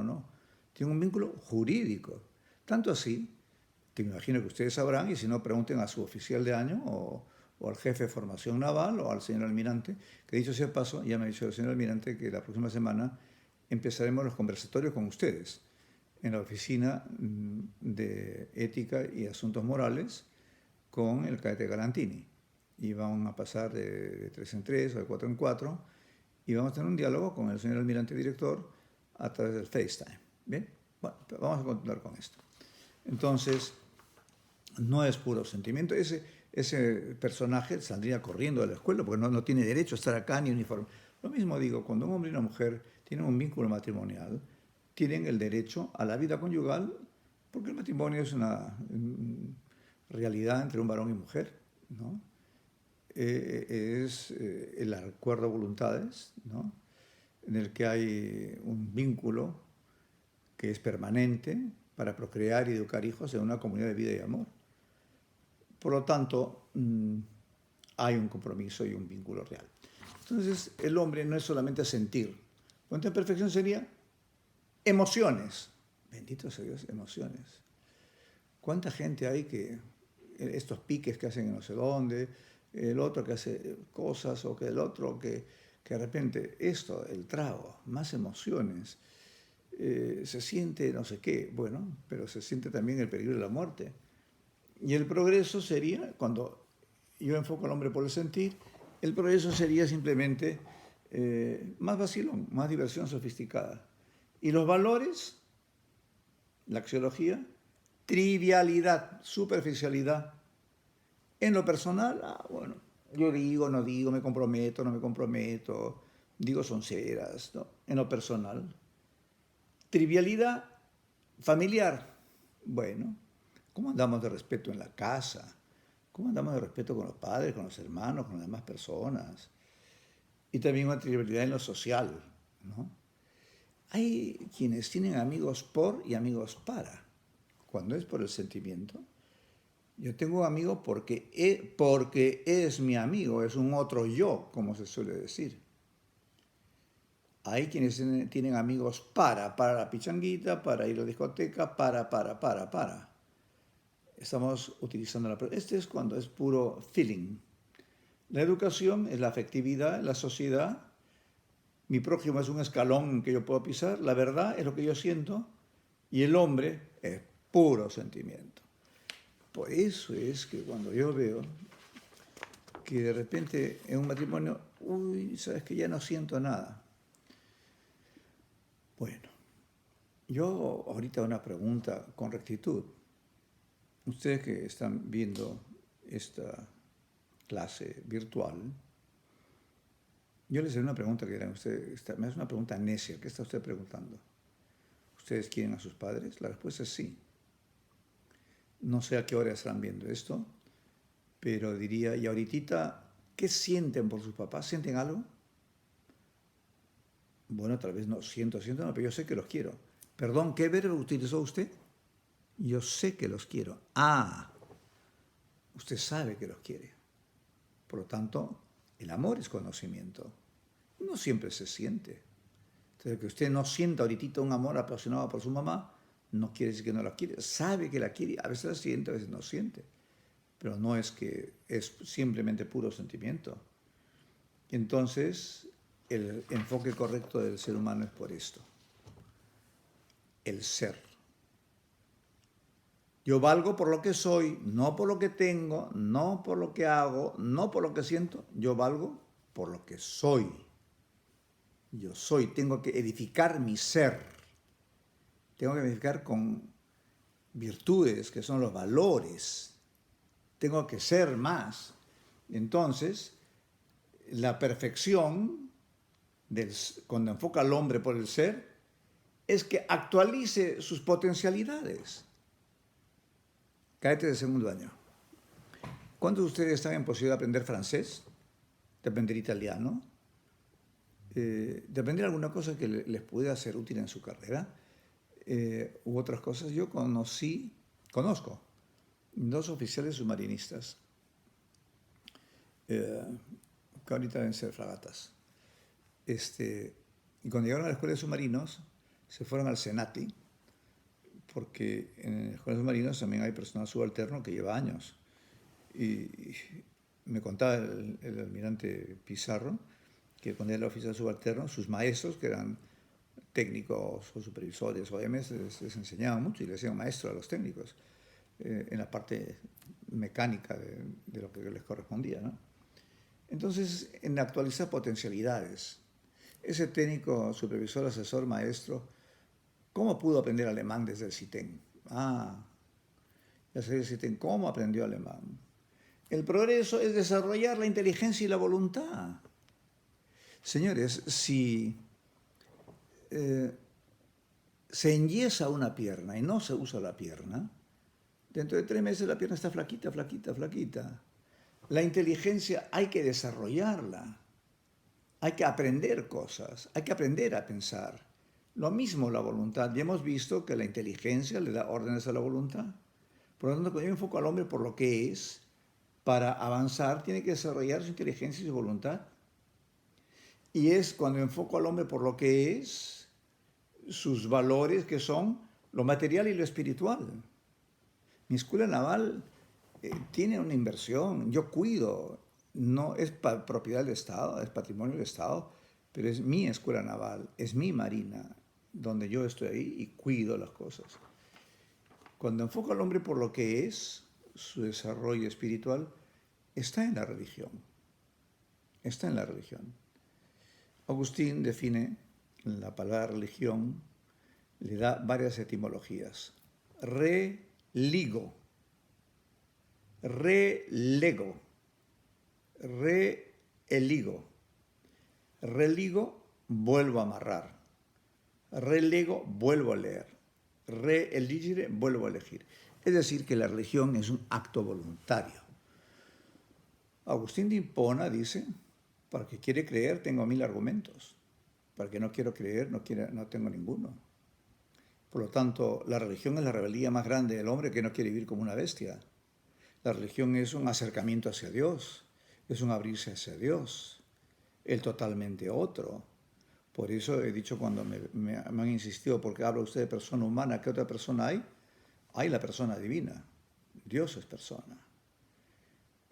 S1: No. Tiene un vínculo jurídico. Tanto así que me imagino que ustedes sabrán, y si no, pregunten a su oficial de año o al jefe de formación naval o al señor almirante, que dicho sea paso, ya me ha dicho el señor almirante que la próxima semana empezaremos los conversatorios con ustedes en la oficina de ética y asuntos morales con el cadete Galantini. Y van a pasar de 3 en 3 o de 4 en 4 y vamos a tener un diálogo con el señor almirante director a través del FaceTime. ¿Bien? Bueno, vamos a continuar con esto. Entonces, no es puro sentimiento. Ese personaje saldría corriendo de la escuela porque no tiene derecho a estar acá ni uniforme. Lo mismo digo, cuando un hombre y una mujer tienen un vínculo matrimonial, tienen el derecho a la vida conyugal porque el matrimonio es una realidad entre un varón y mujer, ¿no? Es el acuerdo de voluntades, ¿no? En el que hay un vínculo que es permanente para procrear y educar hijos en una comunidad de vida y amor. Por lo tanto, hay un compromiso y un vínculo real. Entonces, el hombre no es solamente sentir. Cuenta en perfección sería emociones. Bendito sea Dios, emociones. ¿Cuánta gente hay que estos piques que hacen en no sé dónde, el otro que hace cosas o que el otro que de repente esto, el trago, más emociones, se siente no sé qué, bueno, pero se siente también el peligro de la muerte. Y el progreso sería, cuando yo enfoco al hombre por el sentir, el progreso sería simplemente más vacilón, más diversión sofisticada. Y los valores, la axiología, trivialidad, superficialidad. En lo personal, bueno, yo digo, no digo, me comprometo, no me comprometo, digo sonceras, ¿no? En lo personal. Trivialidad familiar, bueno, ¿cómo andamos de respeto en la casa? ¿Cómo andamos de respeto con los padres, con los hermanos, con las demás personas? Y también una trivialidad en lo social, ¿no? Hay quienes tienen amigos por y amigos para. Cuando es por el sentimiento, yo tengo un amigo porque es mi amigo, es un otro yo, como se suele decir. Hay quienes tienen amigos para la pichanguita, para ir a la discoteca, para. Estamos utilizando la... Este es cuando es puro feeling. La educación es la afectividad, la sociedad. Mi prójimo es un escalón que yo puedo pisar. La verdad es lo que yo siento. Y el hombre es puro sentimiento. Por eso es que cuando yo veo que de repente en un matrimonio, uy, sabes que ya no siento nada. Bueno, yo ahorita una pregunta con rectitud. Ustedes que están viendo esta clase virtual, yo les haré una pregunta que ustedes, es una pregunta necia. ¿Qué está usted preguntando? ¿Ustedes quieren a sus padres? La respuesta es sí. No sé a qué hora estarán viendo esto, pero diría, y ahorita, ¿qué sienten por sus papás? ¿Sienten algo? Bueno, tal vez no siento, no, pero yo sé que los quiero. Perdón, ¿qué verbo utilizó usted? Yo sé que los quiero. Ah, usted sabe que los quiere. Por lo tanto, el amor es conocimiento. No siempre se siente. Entonces, que usted no sienta ahorita un amor apasionado por su mamá, no quiere decir que no la quiere. Sabe que la quiere, a veces la siente, a veces no siente. Pero no es que es simplemente puro sentimiento. Entonces, el enfoque correcto del ser humano es por esto. El ser. Yo valgo por lo que soy, no por lo que tengo, no por lo que hago, no por lo que siento. Yo valgo por lo que soy. Yo soy, tengo que edificar mi ser. Tengo que edificar con virtudes, que son los valores. Tengo que ser más. Entonces, la perfección, cuando enfoca al hombre por el ser, es que actualice sus potencialidades. Cadete de segundo año. ¿Cuántos de ustedes están en posibilidad de aprender francés? De aprender italiano? De aprender alguna cosa que les pueda ser útil en su carrera? U otras cosas. Yo conozco dos oficiales submarinistas que ahorita deben ser fragatas. Y cuando llegaron a la escuela de submarinos, se fueron al Senati, porque en la escuela de submarinos también hay personal subalterno que lleva años. Y me contaba el almirante Pizarro que cuando era oficial subalterno, sus maestros, que eran técnicos o supervisores o OMs, les enseñaban mucho y les decían maestro a los técnicos en la parte mecánica de lo que les correspondía, ¿no? Entonces, en actualizar potencialidades, ese técnico, supervisor, asesor, maestro, ¿cómo pudo aprender alemán desde el CITEN? Ya sé el CITEN, ¿cómo aprendió alemán? El progreso es desarrollar la inteligencia y la voluntad. Señores, si se enyesa una pierna y no se usa la pierna, dentro de 3 meses la pierna está flaquita, flaquita, flaquita. La inteligencia hay que desarrollarla. Hay que aprender cosas, hay que aprender a pensar. Lo mismo la voluntad. Ya hemos visto que la inteligencia le da órdenes a la voluntad. Por lo tanto, cuando yo enfoco al hombre por lo que es, para avanzar tiene que desarrollar su inteligencia y su voluntad. Y es cuando enfoco al hombre por lo que es, sus valores, que son lo material y lo espiritual. Mi escuela naval tiene una inversión, yo cuido, no es propiedad del Estado, es patrimonio del Estado, pero es mi escuela naval, es mi marina, donde yo estoy ahí y cuido las cosas. Cuando enfoco al hombre por lo que es, su desarrollo espiritual, está en la religión. Está en la religión. Agustín define la palabra religión, le da varias etimologías. Religo, relego, reeligo, religo, vuelvo a amarrar, relego, vuelvo a leer, reeligere, vuelvo a elegir. Es decir, que la religión es un acto voluntario. Agustín de Hipona dice, para el que quiere creer tengo 1000 argumentos, para el que no quiero creer no tengo ninguno. Por lo tanto, la religión es la rebeldía más grande del hombre que no quiere vivir como una bestia. La religión es un acercamiento hacia Dios, es un abrirse hacia Dios, el totalmente otro. Por eso he dicho cuando me han insistido, porque habla usted de persona humana, ¿qué otra persona hay? Hay la persona divina, Dios es persona.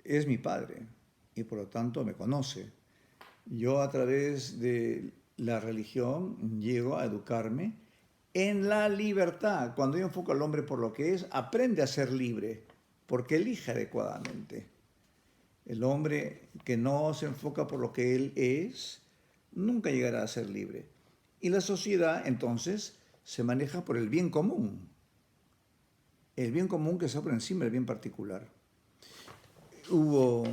S1: Es mi Padre y por lo tanto me conoce. Yo a través de la religión llego a educarme en la libertad. Cuando yo enfoco al hombre por lo que es, aprende a ser libre, porque elige adecuadamente. El hombre que no se enfoca por lo que él es, nunca llegará a ser libre. Y la sociedad, entonces, se maneja por el bien común. El bien común que está por encima del bien particular. Hubo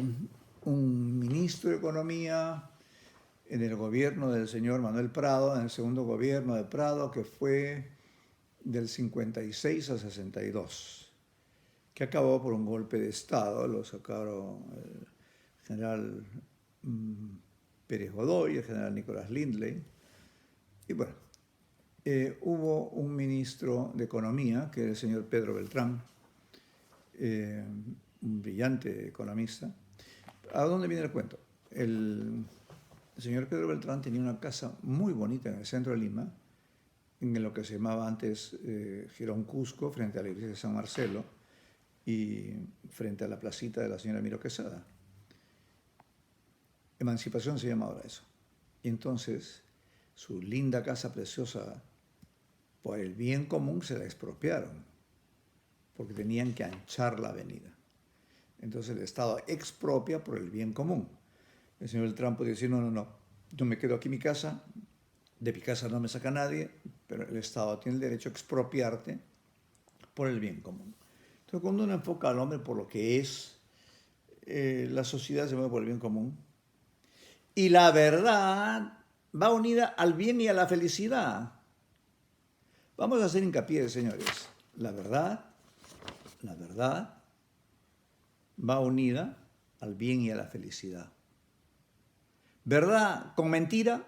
S1: un ministro de Economía en el gobierno del señor Manuel Prado, en el segundo gobierno de Prado, que fue del 56 al 62, que acabó por un golpe de Estado. Lo sacaron el general Pérez Godoy, el general Nicolás Lindley. Y bueno, hubo un ministro de Economía, que era el señor Pedro Beltrán, un brillante economista. ¿A dónde viene el cuento? el señor Pedro Beltrán tenía una casa muy bonita en el centro de Lima, en lo que se llamaba antes Girón Cusco, frente a la iglesia de San Marcelo y frente a la placita de la señora Miro Quesada. Emancipación se llama ahora eso. Y entonces, su linda casa preciosa, por el bien común se la expropiaron, porque tenían que anchar la avenida. Entonces el Estado expropia por el bien común. El señor Beltrán podía decir, no, yo me quedo aquí en mi casa, de mi casa no me saca nadie, pero el Estado tiene el derecho a expropiarte por el bien común. Entonces cuando uno enfoca al hombre por lo que es, la sociedad se mueve por el bien común. Y la verdad va unida al bien y a la felicidad. Vamos a hacer hincapié, señores. La verdad va unida al bien y a la felicidad. ¿Verdad con mentira?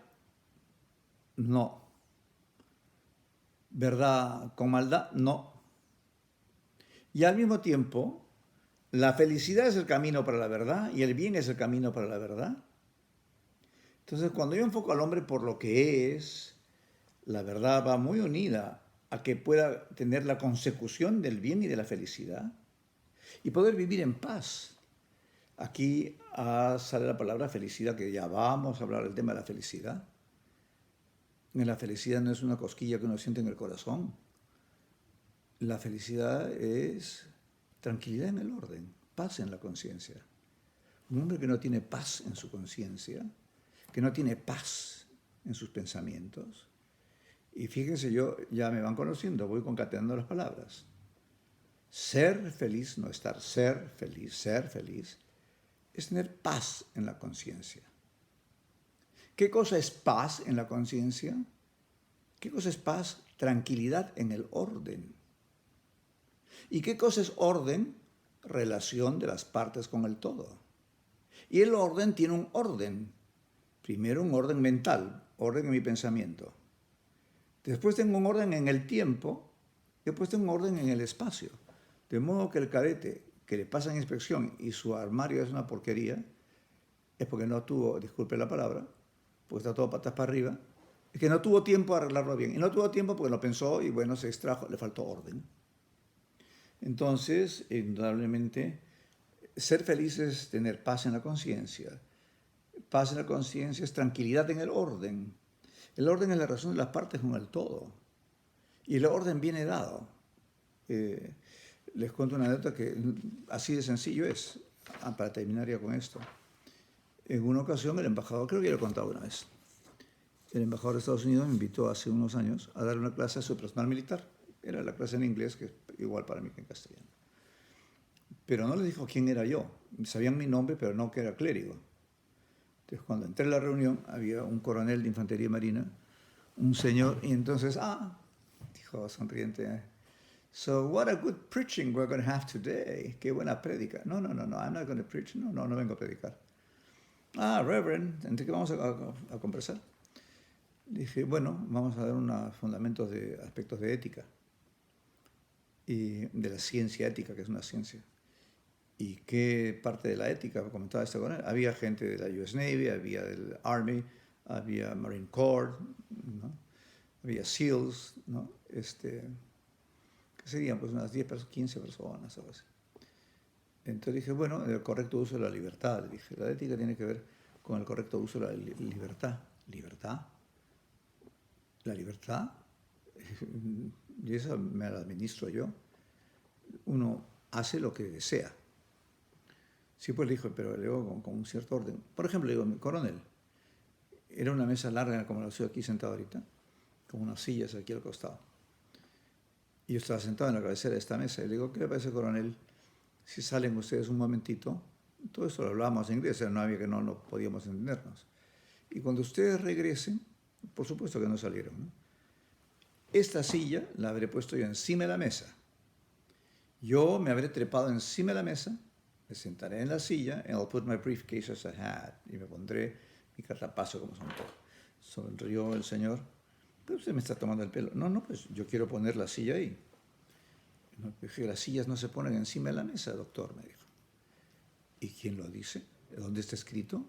S1: No. ¿Verdad con maldad? No. Y al mismo tiempo, la felicidad es el camino para la verdad y el bien es el camino para la verdad. Entonces, cuando yo enfoco al hombre por lo que es, la verdad va muy unida a que pueda tener la consecución del bien y de la felicidad y poder vivir en paz. Aquí sale la palabra felicidad, que ya vamos a hablar del tema de la felicidad. La felicidad no es una cosquilla que uno siente en el corazón. La felicidad es tranquilidad en el orden, paz en la conciencia. Un hombre que no tiene paz en su conciencia, que no tiene paz en sus pensamientos. Y fíjense, yo ya me van conociendo, voy concatenando las palabras. Ser feliz, no estar, ser feliz, es tener paz en la conciencia. ¿Qué cosa es paz en la conciencia? ¿Qué cosa es paz? Tranquilidad en el orden. ¿Y qué cosa es orden? Relación de las partes con el todo. Y el orden tiene un orden. Primero un orden mental, orden en mi pensamiento. Después tengo un orden en el tiempo, después tengo un orden en el espacio. De modo que el cadete que le pasan inspección y su armario es una porquería, es porque no tuvo, disculpe la palabra, porque está todo patas para arriba, es que no tuvo tiempo a arreglarlo bien. Y no tuvo tiempo porque lo pensó y bueno, se extrajo, le faltó orden. Entonces, indudablemente, ser feliz es tener paz en la conciencia. Paz en la conciencia es tranquilidad en el orden. El orden es la razón de las partes con el todo. Y el orden viene dado. Les cuento una anécdota que así de sencillo es, para terminar ya con esto. En una ocasión el embajador, creo que ya lo he contado una vez, el embajador de Estados Unidos me invitó hace unos años a dar una clase a su personal militar. Era la clase en inglés, que es igual para mí que en castellano. Pero no les dijo quién era yo. Sabían mi nombre, pero no que era clérigo. Entonces, cuando entré a la reunión, había un coronel de infantería marina, un señor, y entonces, dijo sonriente, so what a good preaching we're going to have today. Qué buena prédica. No, I'm not going to preach. No vengo a predicar. Reverend, ¿entre qué vamos a conversar? Dije, bueno, vamos a dar unos fundamentos de aspectos de ética y de la ciencia ética, que es una ciencia. ¿Y qué parte de la ética comentaba esto con él? Había gente de la US Navy, había del Army, había Marine Corps, ¿no? Había SEALs, ¿no? ¿Qué serían? Pues unas 10, 15 personas, algo así. Entonces dije, bueno, el correcto uso de la libertad. Dije, la ética tiene que ver con el correcto uso de la libertad. ¿Libertad? La libertad, y esa me la administro yo. Uno hace lo que desea. Sí, pues le dijo, pero le digo con un cierto orden. Por ejemplo, le digo, mi coronel, era una mesa larga como la estoy aquí sentado ahorita, con unas sillas aquí al costado. Y yo estaba sentado en la cabecera de esta mesa y le digo, ¿qué le parece, coronel, si salen ustedes un momentito? Todo esto lo hablábamos en inglés, no había que no podíamos entendernos. Y cuando ustedes regresen, por supuesto que no salieron, ¿no? Esta silla la habré puesto yo encima de la mesa. Yo me habré trepado encima de la mesa, me sentaré en la silla, and I'll put my briefcase as a hat, y me pondré mi cartapacio como son todos. Sonrió el señor, pero usted me está tomando el pelo. No, pues yo quiero poner la silla ahí. No, dije, las sillas no se ponen encima de la mesa, doctor, me dijo. ¿Y quién lo dice? ¿Dónde está escrito?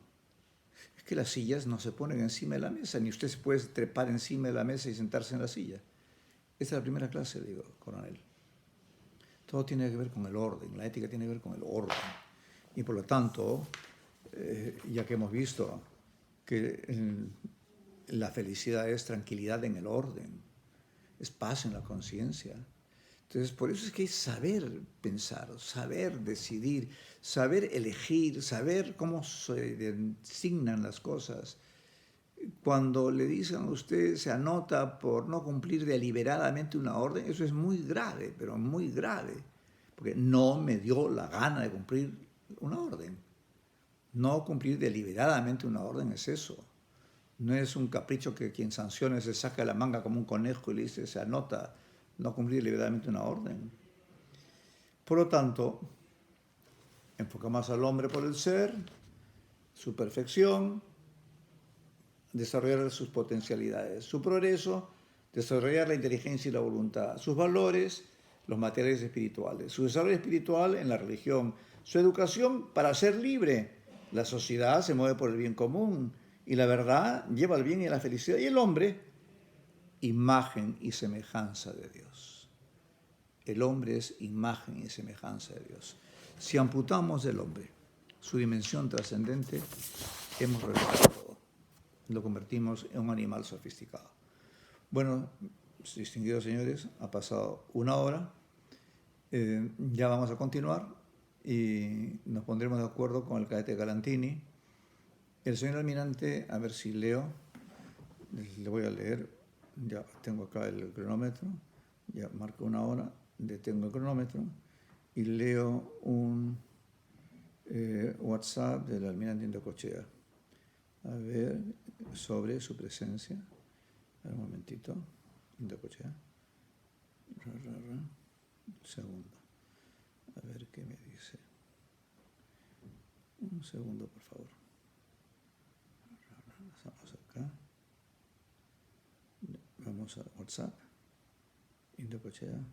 S1: Es que las sillas no se ponen encima de la mesa, ni usted se puede trepar encima de la mesa y sentarse en la silla. Esta es la primera clase, le digo, coronel. Todo tiene que ver con el orden, la ética tiene que ver con el orden. Y por lo tanto, ya que hemos visto que la felicidad es tranquilidad en el orden, es paz en la conciencia. Entonces, por eso es que hay saber pensar, saber decidir, saber elegir, saber cómo se designan las cosas. Cuando le dicen a usted se anota por no cumplir deliberadamente una orden, eso es muy grave, pero muy grave, porque no me dio la gana de cumplir una orden. No cumplir deliberadamente una orden es eso. No es un capricho que quien sancione se saca la manga como un conejo y le dice se anota no cumplir deliberadamente una orden. Por lo tanto, enfoca más al hombre por el ser, su perfección, desarrollar sus potencialidades, su progreso, desarrollar la inteligencia y la voluntad, sus valores, los materiales espirituales, su desarrollo espiritual en la religión, su educación para ser libre. La sociedad se mueve por el bien común y la verdad lleva al bien y a la felicidad. Y el hombre, imagen y semejanza de Dios. El hombre es imagen y semejanza de Dios. Si amputamos del hombre su dimensión trascendente, hemos revelado todo. Lo convertimos en un animal sofisticado. Bueno, distinguidos señores, ha pasado una hora. Ya vamos a continuar y nos pondremos de acuerdo con el cadete Galantini. El señor almirante, a ver si leo, le voy a leer, ya tengo acá el cronómetro, ya marco una hora, detengo el cronómetro y leo un WhatsApp del almirante Indocochea. A ver, sobre su presencia. A ver, un momentito. Indocochea. Un segundo. A ver qué me dice. Un segundo, por favor. Vamos acá. Vamos a WhatsApp. Indocochea.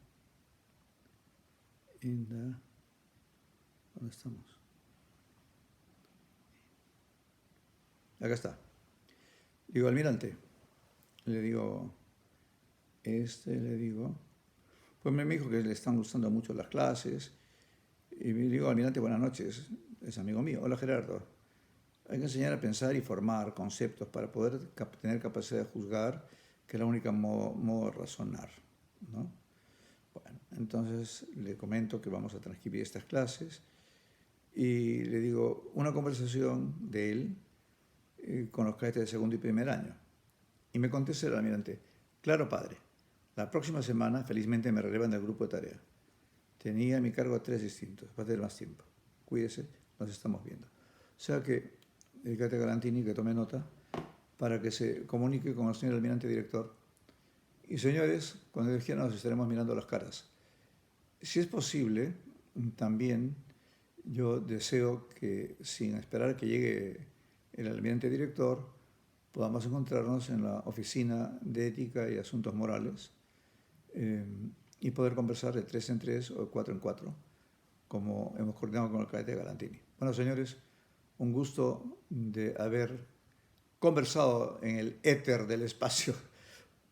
S1: ¿Dónde estamos? Acá está. Digo, almirante, le digo, pues me dijo que le están gustando mucho las clases, y me digo, almirante, buenas noches, es amigo mío. Hola, Gerardo. Hay que enseñar a pensar y formar conceptos para poder tener capacidad de juzgar, que es la única modo de razonar, ¿no? Bueno, entonces le comento que vamos a transcribir estas clases, y le digo, una conversación de él, con los cadetes de segundo y primer año. Y me contesta el almirante, claro padre, la próxima semana felizmente me relevan del grupo de tarea. Tenía a mi cargo a 3 distintos, va a tener más tiempo. Cuídese, nos estamos viendo. O sea que el cadete Galantini, que tome nota, para que se comunique con el señor almirante director. Y señores, cuando Dios quiera nos estaremos mirando las caras. Si es posible, también yo deseo que sin esperar que llegue el almirante director, podamos encontrarnos en la oficina de ética y asuntos morales y poder conversar de 3 en 3 o de 4 en 4, como hemos coordinado con el cadete Galantini. Bueno, señores, un gusto de haber conversado en el éter del espacio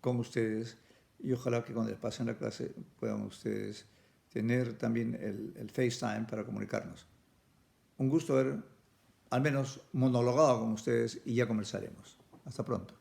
S1: con ustedes y ojalá que cuando les pasen la clase puedan ustedes tener también el FaceTime para comunicarnos. Un gusto haber al menos monologado con ustedes y ya conversaremos. Hasta pronto.